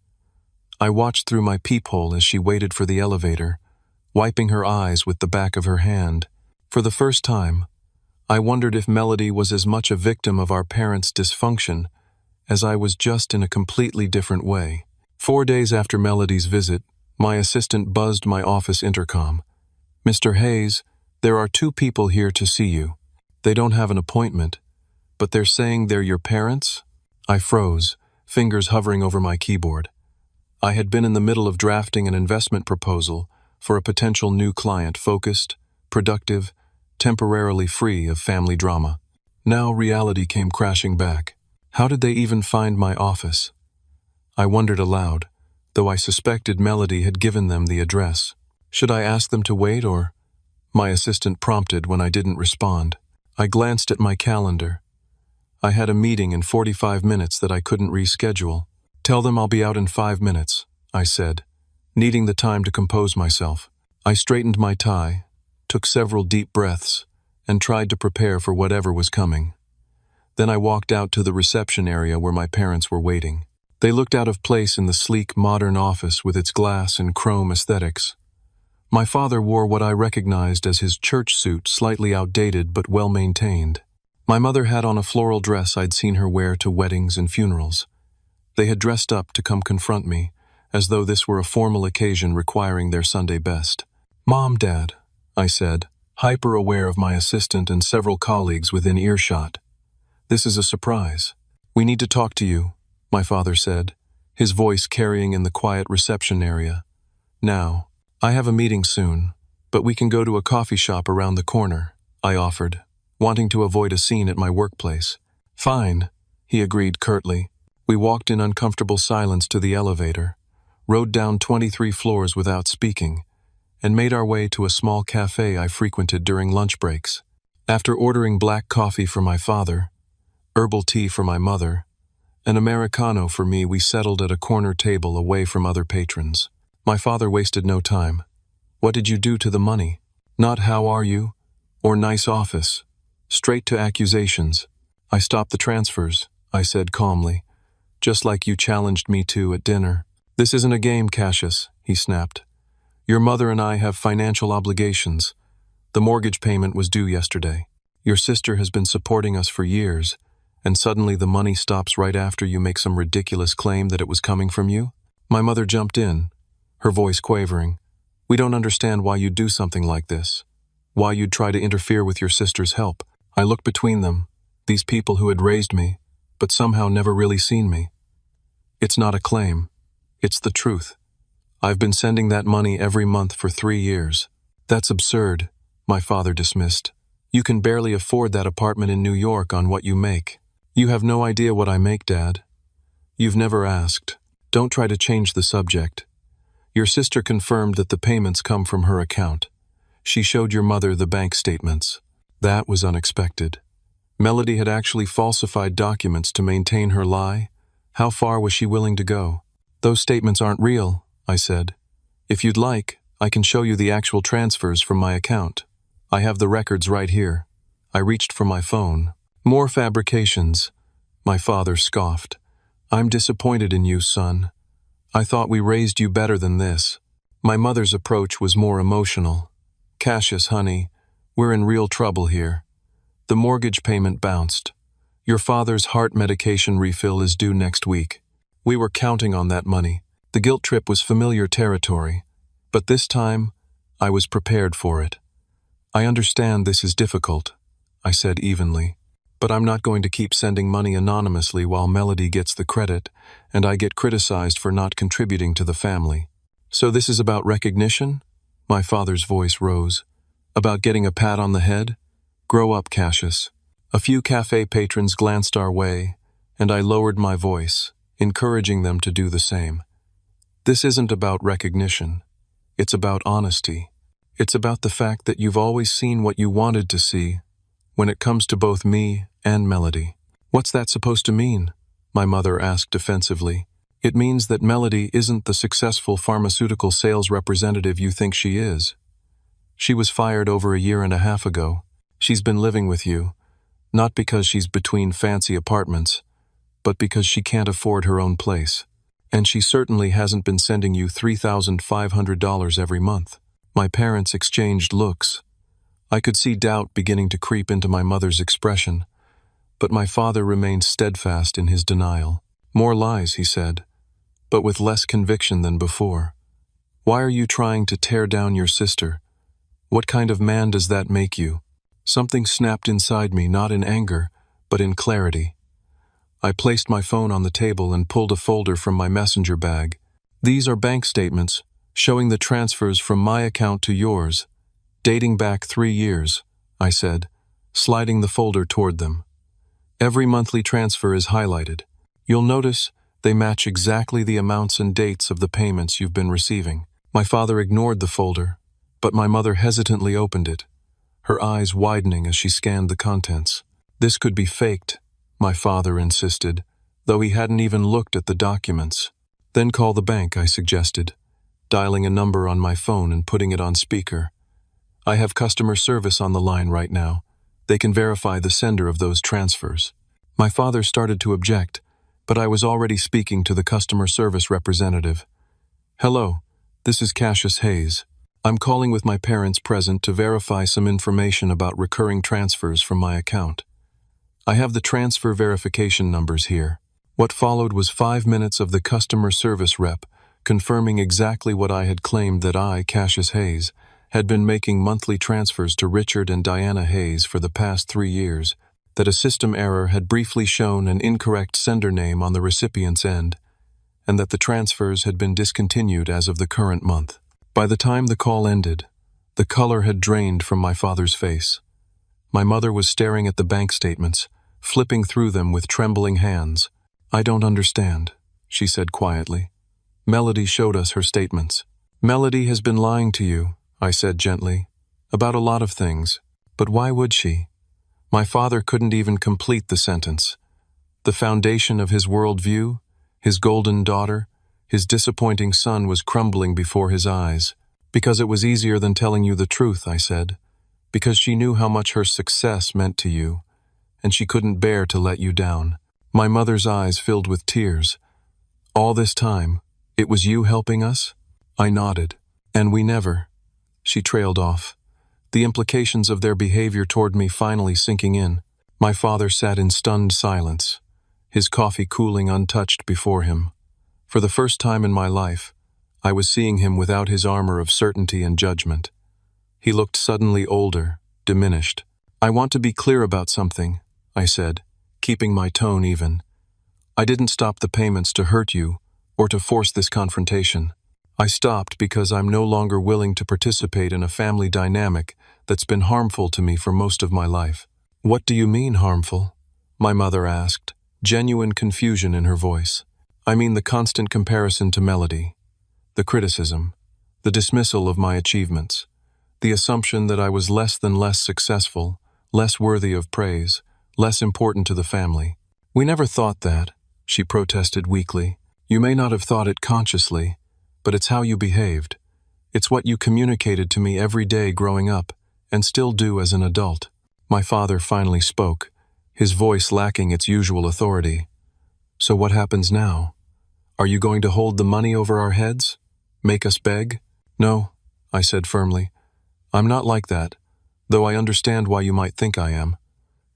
[SPEAKER 1] I watched through my peephole as she waited for the elevator, wiping her eyes with the back of her hand. For the first time, I wondered if Melody was as much a victim of our parents' dysfunction as I was, just in a completely different way. 4 days after Melody's visit, my assistant buzzed my office intercom. Mr. Hayes, there are 2 people here to see you. They don't have an appointment, but they're saying they're your parents? I froze, fingers hovering over my keyboard. I had been in the middle of drafting an investment proposal for a potential new client, focused, productive, temporarily free of family drama. Now reality came crashing back. How did they even find my office? I wondered aloud, though I suspected Melody had given them the address. Should I ask them to wait, or? My assistant prompted when I didn't respond. I glanced at my calendar. I had a meeting in 45 minutes that I couldn't reschedule. Tell them I'll be out in 5 minutes, I said, needing the time to compose myself. I straightened my tie, took several deep breaths, and tried to prepare for whatever was coming. Then I walked out to the reception area where my parents were waiting. They looked out of place in the sleek, modern office with its glass and chrome aesthetics. My father wore what I recognized as his church suit, slightly outdated but well-maintained. My mother had on a floral dress I'd seen her wear to weddings and funerals. They had dressed up to come confront me, as though this were a formal occasion requiring their Sunday best. Mom, Dad, I said, hyper-aware of my assistant and several colleagues within earshot. This is a surprise. We need to talk to you, my father said, his voice carrying in the quiet reception area. Now. I have a meeting soon, but we can go to a coffee shop around the corner, I offered, wanting to avoid a scene at my workplace. Fine, he agreed curtly. We walked in uncomfortable silence to the elevator, rode down 23 floors without speaking, and made our way to a small cafe I frequented during lunch breaks. After ordering black coffee for my father, herbal tea for my mother, an Americano for me, we settled at a corner table away from other patrons. My father wasted no time. What did you do to the money? Not how are you, or nice office, Straight to accusations. I stopped the transfers, I said calmly, just like you challenged me to at dinner. This isn't a game, Cassius, he snapped. Your mother and I have financial obligations. The mortgage payment was due yesterday. Your sister has been supporting us for years, and suddenly the money stops right after you make some ridiculous claim that it was coming from you? My mother jumped in, her voice quavering. We don't understand why you'd do something like this. Why you'd try to interfere with your sister's help. I looked between them, these people who had raised me, but somehow never really seen me. It's not a claim. It's the truth. I've been sending that money every month for 3 years. That's absurd, my father dismissed. You can barely afford that apartment in New York on what you make. You have no idea what I make, Dad. You've never asked. Don't try to change the subject. Your sister confirmed that the payments come from her account. She showed your mother the bank statements. That was unexpected. Melody had actually falsified documents to maintain her lie. How far was she willing to go? Those statements aren't real, I said. If you'd like, I can show you the actual transfers from my account. I have the records right here. I reached for my phone. More fabrications. My father scoffed. I'm disappointed in you, son. I thought we raised you better than this. My mother's approach was more emotional. Cassius, honey, we're in real trouble here. The mortgage payment bounced. Your father's heart medication refill is due next week. We were counting on that money. The guilt trip was familiar territory, but this time, I was prepared for it. I understand this is difficult, I said evenly, but I'm not going to keep sending money anonymously while Melody gets the credit and I get criticized for not contributing to the family. So this is about recognition? My father's voice rose. About getting a pat on the head? Grow up, Cassius. A few cafe patrons glanced our way, and I lowered my voice, encouraging them to do the same. This isn't about recognition. It's about honesty. It's about the fact that you've always seen what you wanted to see when it comes to both me and Melody. What's that supposed to mean? My mother asked defensively. It means that Melody isn't the successful pharmaceutical sales representative you think she is. She was fired over 1.5 years ago. She's been living with you, not because she's between fancy apartments, but because she can't afford her own place. And she certainly hasn't been sending you $3,500 every month. My parents exchanged looks. I could see doubt beginning to creep into my mother's expression, but my father remained steadfast in his denial. More lies, he said, but with less conviction than before. Why are you trying to tear down your sister? What kind of man does that make you? Something snapped inside me, not in anger, but in clarity. I placed my phone on the table and pulled a folder from my messenger bag. These are bank statements showing the transfers from my account to yours, dating back 3 years, I said, sliding the folder toward them. Every monthly transfer is highlighted. You'll notice they match exactly the amounts and dates of the payments you've been receiving. My father ignored the folder, but my mother hesitantly opened it, her eyes widening as she scanned the contents. This could be faked, my father insisted, though he hadn't even looked at the documents. Then call the bank, I suggested, dialing a number on my phone and putting it on speaker. I have customer service on the line right now. They can verify the sender of those transfers. My father started to object, but I was already speaking to the customer service representative. Hello, this is Cassius Hayes. I'm calling with my parents present to verify some information about recurring transfers from my account. I have the transfer verification numbers here. What followed was 5 minutes of the customer service rep confirming exactly what I had claimed, that I, Cassius Hayes, had been making monthly transfers to Richard and Diana Hayes for the past 3 years, that a system error had briefly shown an incorrect sender name on the recipient's end, and that the transfers had been discontinued as of the current month. By the time the call ended, the color had drained from my father's face. My mother was staring at the bank statements, flipping through them with trembling hands. I don't understand, she said quietly. Melody showed us her statements. Melody has been lying to you, I said gently, about a lot of things, but why would she? My father couldn't even complete the sentence. The foundation of his worldview, his golden daughter, his disappointing son was crumbling before his eyes. Because it was easier than telling you the truth, I said. because she knew how much her success meant to you, and she couldn't bear to let you down. My mother's eyes filled with tears. All this time, it was you helping us? I nodded. And we never. She trailed off, the implications of their behavior toward me finally sinking in. My father sat in stunned silence, his coffee cooling untouched before him. For the first time in my life, I was seeing him without his armor of certainty and judgment. He looked suddenly older, diminished. I want to be clear about something, I said, keeping my tone even. I didn't stop the payments to hurt you or to force this confrontation. I stopped because I'm no longer willing to participate in a family dynamic that's been harmful to me for most of my life. What do you mean harmful? My mother asked, genuine confusion in her voice. I mean the constant comparison to Melody, the criticism, the dismissal of my achievements, the assumption that I was less than less successful, less worthy of praise, less important to the family. We never thought that, she protested weakly. You may not have thought it consciously, but it's how you behaved. It's what you communicated to me every day growing up, and still do as an adult. My father finally spoke, his voice lacking its usual authority. So what happens now? Are you going to hold the money over our heads? Make us beg? No, I said firmly. I'm not like that, though I understand why you might think I am.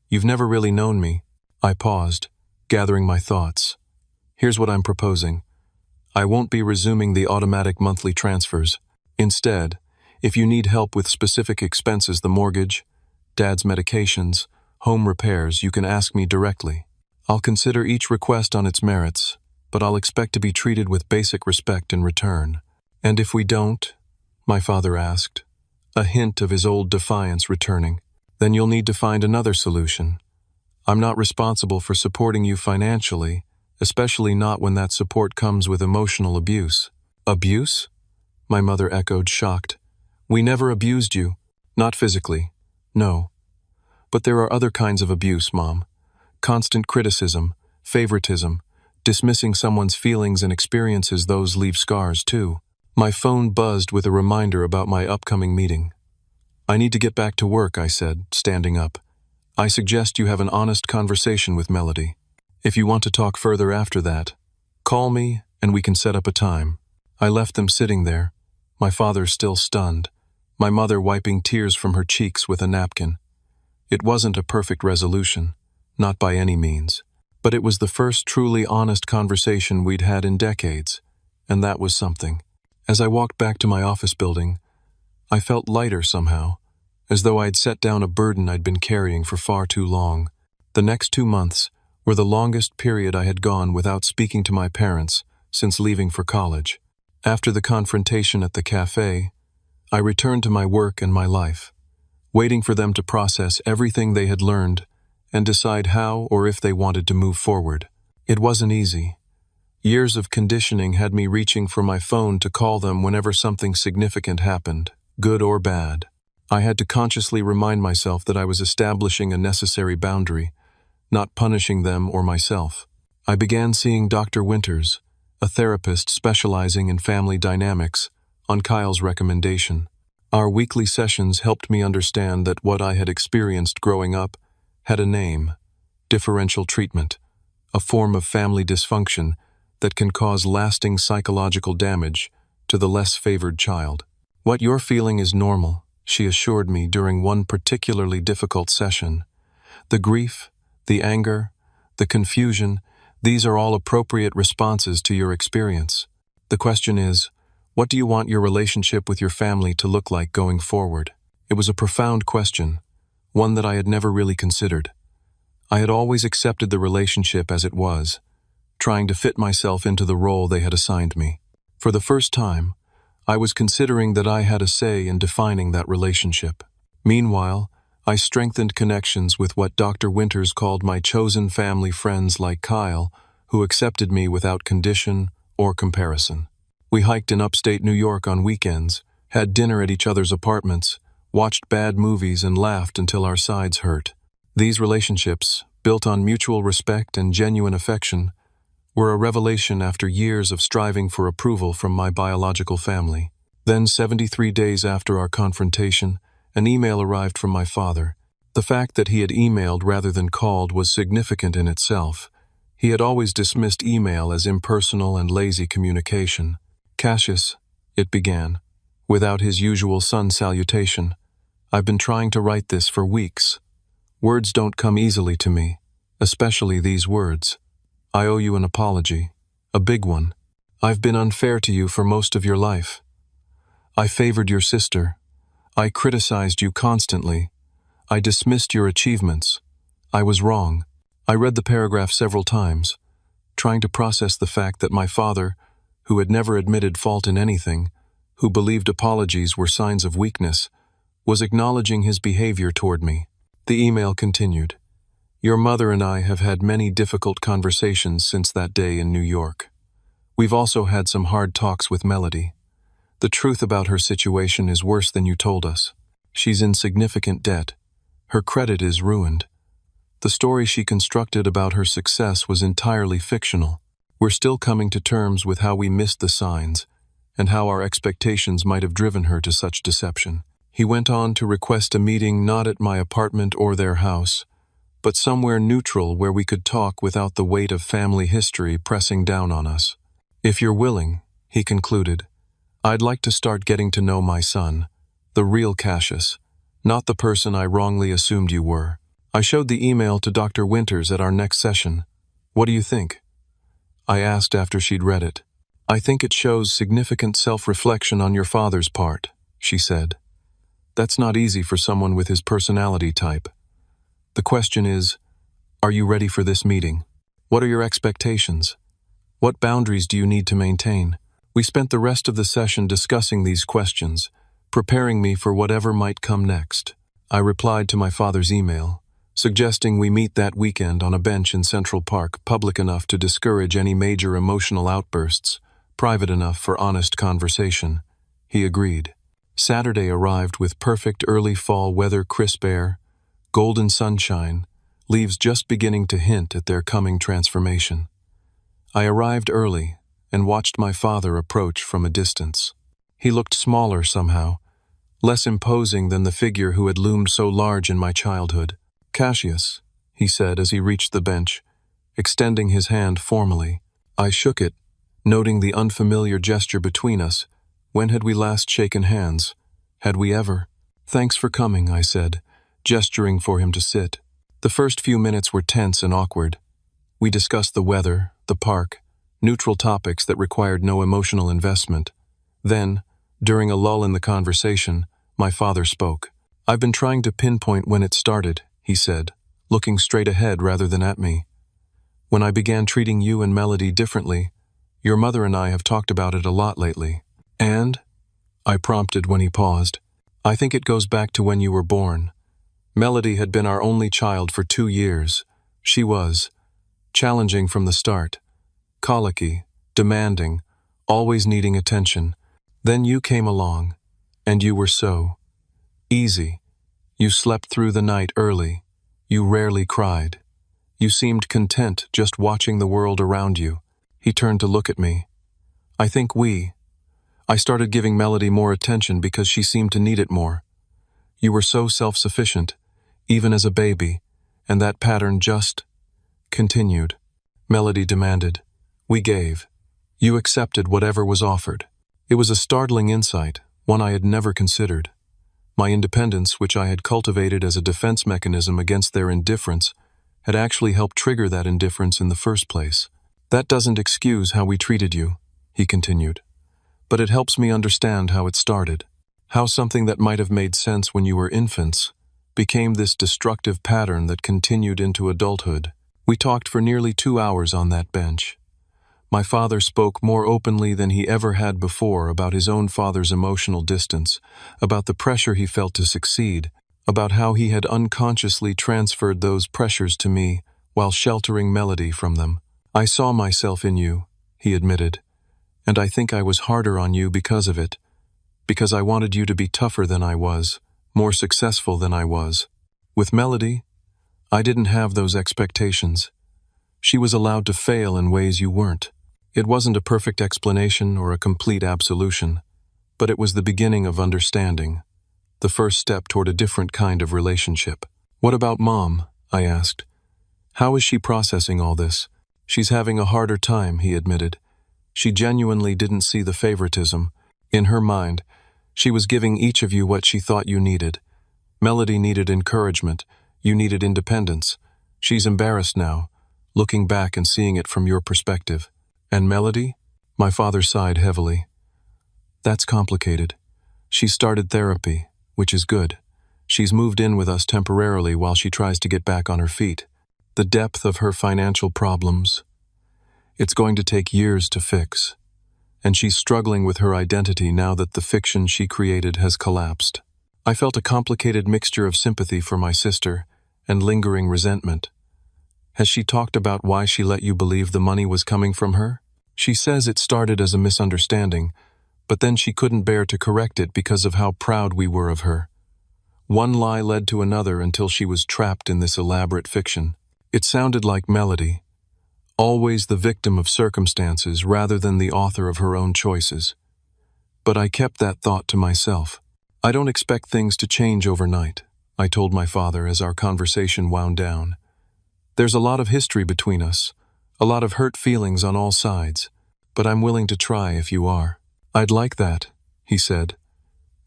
[SPEAKER 1] You've never really known me. I paused, gathering my thoughts. Here's what I'm proposing. I won't be resuming the automatic monthly transfers. Instead, if you need help with specific expenses, the mortgage, Dad's medications, home repairs, you can ask me directly. I'll consider each request on its merits, but I'll expect to be treated with basic respect in return. And if we don't? My father asked, a hint of his old defiance returning. Then you'll need to find another solution. I'm not responsible for supporting you financially, especially not when that support comes with emotional abuse. Abuse? My mother echoed, shocked. We never abused you. Not physically. No. But there are other kinds of abuse, Mom. Constant criticism, favoritism, dismissing someone's feelings and experiences, those leave scars too. My phone buzzed with a reminder about my upcoming meeting. I need to get back to work, I said, standing up. I suggest you have an honest conversation with Melody. If you want to talk further after that, call me and we can set up a time. I left them sitting there, my father still stunned, my mother wiping tears from her cheeks with a napkin. It wasn't a perfect resolution, not by any means, but it was the first truly honest conversation we'd had in decades, and that was something. As I walked back to my office building, I felt lighter somehow, as though I'd set down a burden I'd been carrying for far too long. The next 2 months were the longest period I had gone without speaking to my parents since leaving for college. After the confrontation at the cafe, I returned to my work and my life, waiting for them to process everything they had learned and decide how or if they wanted to move forward. It wasn't easy. Years of conditioning had me reaching for my phone to call them whenever something significant happened, good or bad. I had to consciously remind myself that I was establishing a necessary boundary, not punishing them or myself. I began seeing Dr. Winters, a therapist specializing in family dynamics, on Kyle's recommendation. Our weekly sessions helped me understand that what I had experienced growing up had a name: differential treatment, a form of family dysfunction that can cause lasting psychological damage to the less favored child. What you're feeling is normal, she assured me during one particularly difficult session. The grief, the anger, the confusion, these are all appropriate responses to your experience. The question is, what do you want your relationship with your family to look like going forward? It was a profound question, one that I had never really considered. I had always accepted the relationship as it was, trying to fit myself into the role they had assigned me. For the first time, I was considering that I had a say in defining that relationship. Meanwhile, I strengthened connections with what Dr. Winters called my chosen family friends like Kyle, who accepted me without condition or comparison. We hiked in upstate New York on weekends, had dinner at each other's apartments, watched bad movies and laughed until our sides hurt. These relationships, built on mutual respect and genuine affection, were a revelation after years of striving for approval from my biological family. Then, 73 days after our confrontation, An email arrived from my father. The fact that he had emailed rather than called was significant in itself. He had always dismissed email as impersonal and lazy communication. "Cassius," it began, without his usual son salutation. "I've been trying to write this for weeks. Words don't come easily to me, especially these words. I owe you an apology, a big one. I've been unfair to you for most of your life. I favored your sister. I criticized you constantly. I dismissed your achievements. I was wrong." I read the paragraph several times, trying to process the fact that my father, who had never admitted fault in anything, who believed apologies were signs of weakness, was acknowledging his behavior toward me. The email continued. "Your mother and I have had many difficult conversations since that day in New York. We've also had some hard talks with Melody. The truth about her situation is worse than you told us. She's in significant debt. Her credit is ruined. The story she constructed about her success was entirely fictional. We're still coming to terms with how we missed the signs, and how our expectations might have driven her to such deception." He went on to request a meeting not at my apartment or their house, but somewhere neutral where we could talk without the weight of family history pressing down on us. "If you're willing," he concluded, "I'd like to start getting to know my son, the real Cassius, not the person I wrongly assumed you were." I showed the email to Dr. Winters at our next session. "What do you think?" I asked after she'd read it. "I think it shows significant self-reflection on your father's part," she said. "That's not easy for someone with his personality type. The question is, are you ready for this meeting? What are your expectations? What boundaries do you need to maintain?" We spent the rest of the session discussing these questions, preparing me for whatever might come next. I replied to my father's email, suggesting we meet that weekend on a bench in Central Park, public enough to discourage any major emotional outbursts, private enough for honest conversation. He agreed. Saturday arrived with perfect early fall weather, crisp air, golden sunshine, leaves just beginning to hint at their coming transformation. I arrived early and watched my father approach from a distance. He looked smaller somehow, less imposing than the figure who had loomed so large in my childhood. "Cassius," he said as he reached the bench, extending his hand formally. I shook it, noting the unfamiliar gesture between us. When had we last shaken hands? Had we ever? "Thanks for coming," I said, gesturing for him to sit. The first few minutes were tense and awkward. We discussed the weather, the park, neutral topics that required no emotional investment. Then, during a lull in the conversation, my father spoke. "I've been trying to pinpoint when it started," he said, looking straight ahead rather than at me. "When I began treating you and Melody differently. Your mother and I have talked about it a lot lately." "And?" I prompted when he paused. "I think it goes back to when you were born. Melody had been our only child for 2 years. She was challenging from the start, colicky, demanding, always needing attention. Then you came along, and you were so easy. You slept through the night early. You rarely cried. You seemed content just watching the world around you." He turned to look at me. I started giving Melody more attention because she seemed to need it more. You were so self-sufficient, even as a baby, and that pattern just continued." Melody demanded. We gave. You accepted whatever was offered. It was a startling insight, one I had never considered. My independence, which I had cultivated as a defense mechanism against their indifference, had actually helped trigger that indifference in the first place. "That doesn't excuse how we treated you," he continued. "But it helps me understand how it started. How something that might have made sense when you were infants became this destructive pattern that continued into adulthood." We talked for nearly 2 hours on that bench. My father spoke more openly than he ever had before about his own father's emotional distance, about the pressure he felt to succeed, about how he had unconsciously transferred those pressures to me while sheltering Melody from them. "I saw myself in you," he admitted, "and I think I was harder on you because of it, because I wanted you to be tougher than I was, more successful than I was. With Melody, I didn't have those expectations. She was allowed to fail in ways you weren't. It wasn't a perfect explanation or a complete absolution, but it was the beginning of understanding. the first step toward a different kind of relationship. "What about Mom?" I asked. "How is she processing all this?" "She's having a harder time," he admitted. She genuinely didn't see the favoritism. In her mind, she was giving each of you what she thought you needed. Melody needed encouragement. You needed independence. She's embarrassed now, looking back and seeing it from your perspective. "And Melody?" My father sighed heavily. "That's complicated. She started therapy, which is good. She's moved in with us temporarily while she tries to get back on her feet. The depth of her financial problems, it's going to take years to fix. And she's struggling with her identity now that the fiction she created has collapsed." I felt a complicated mixture of sympathy for my sister and lingering resentment. "Has she talked about why she let you believe the money was coming from her?" "She says it started as a misunderstanding, but then she couldn't bear to correct it because of how proud we were of her. One lie led to another until she was trapped in this elaborate fiction." It sounded like Melody, always the victim of circumstances rather than the author of her own choices. But I kept that thought to myself. "I don't expect things to change overnight," I told my father as our conversation wound down. "There's a lot of history between us, a lot of hurt feelings on all sides, but I'm willing to try if you are." "I'd like that," he said,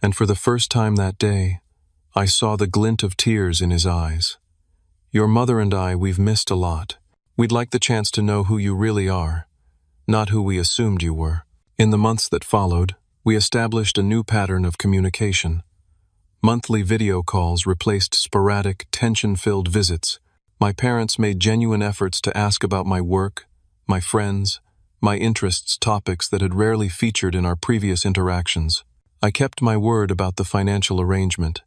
[SPEAKER 1] and for the first time that day, I saw the glint of tears in his eyes. "Your mother and we've missed a lot. We'd like the chance to know who you really are, not who we assumed you were." In the months that followed, we established a new pattern of communication. Monthly video calls replaced sporadic, tension-filled visits. My parents made genuine efforts to ask about my work, my friends, my interests, topics that had rarely featured in our previous interactions. I kept my word about the financial arrangement.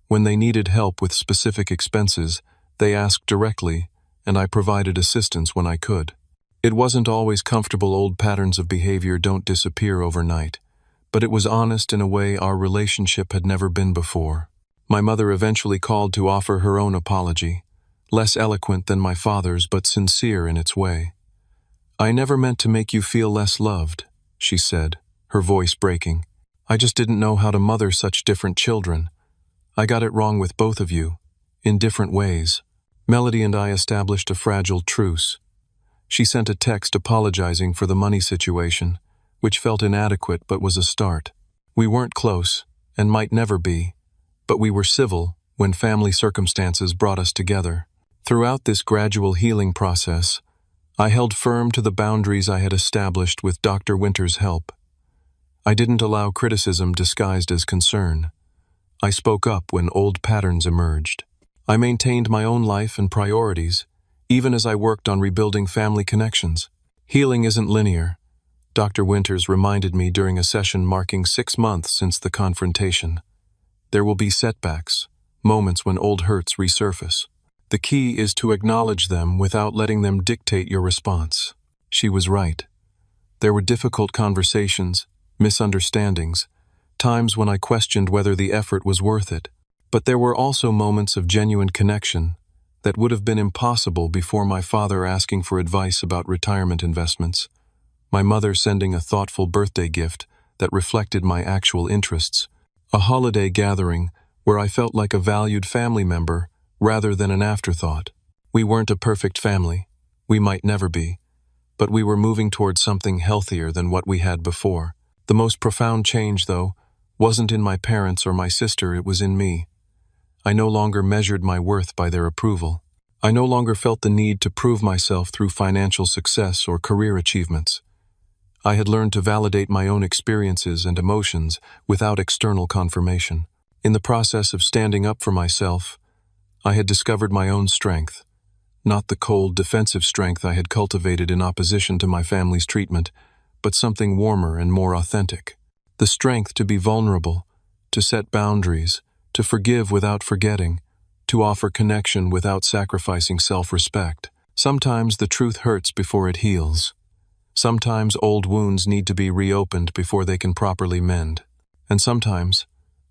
[SPEAKER 1] When they needed help with specific expenses, they asked directly, and I provided assistance when I could. It wasn't always comfortable. Old patterns of behavior don't disappear overnight, but it was honest in a way our relationship had never been before. My mother eventually called to offer her own apology, less eloquent than my father's but sincere in its way. "I never meant to make you feel less loved," she said, her voice breaking. "I just didn't know how to mother such different children. I got it wrong with both of you, in different ways." Melody and I established a fragile truce. She sent a text apologizing for the money situation, which felt inadequate but was a start. We weren't close, and might never be, but we were civil when family circumstances brought us together. Throughout this gradual healing process, I held firm to the boundaries I had established with Dr. Winter's help. I didn't allow criticism disguised as concern. I spoke up when old patterns emerged. I maintained my own life and priorities, even as I worked on rebuilding family connections. "Healing isn't linear," Dr. Winters reminded me during a session marking 6 months since the confrontation. "There will be setbacks, moments when old hurts resurface. The key is to acknowledge them without letting them dictate your response." She was right. There were difficult conversations, misunderstandings, times when I questioned whether the effort was worth it. But there were also moments of genuine connection that would have been impossible before my father asking for advice about retirement investments, my mother sending a thoughtful birthday gift that reflected my actual interests, a holiday gathering where I felt like a valued family member rather than an afterthought. We weren't a perfect family. We might never be. But we were moving towards something healthier than what we had before. The most profound change, though, wasn't in my parents or my sister, it was in me. I no longer measured my worth by their approval. I no longer felt the need to prove myself through financial success or career achievements. I had learned to validate my own experiences and emotions without external confirmation. In the process of standing up for myself, I had discovered my own strength, not the cold, defensive strength I had cultivated in opposition to my family's treatment, but something warmer and more authentic. The strength to be vulnerable, to set boundaries, to forgive without forgetting, to offer connection without sacrificing self-respect. Sometimes the truth hurts before it heals. Sometimes old wounds need to be reopened before they can properly mend. And sometimes,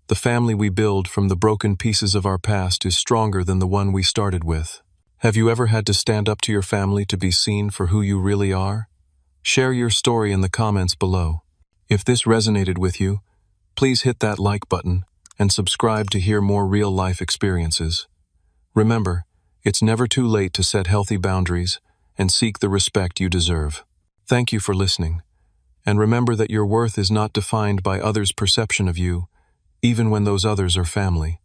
[SPEAKER 1] the family we build from the broken pieces of our past is stronger than the one we started with. Have you ever had to stand up to your family to be seen for who you really are? Share your story in the comments below. If this resonated with you, please hit that like button and subscribe to hear more real-life experiences. Remember, it's never too late to set healthy boundaries and seek the respect you deserve. Thank you for listening, and remember that your worth is not defined by others' perception of you, even when those others are family.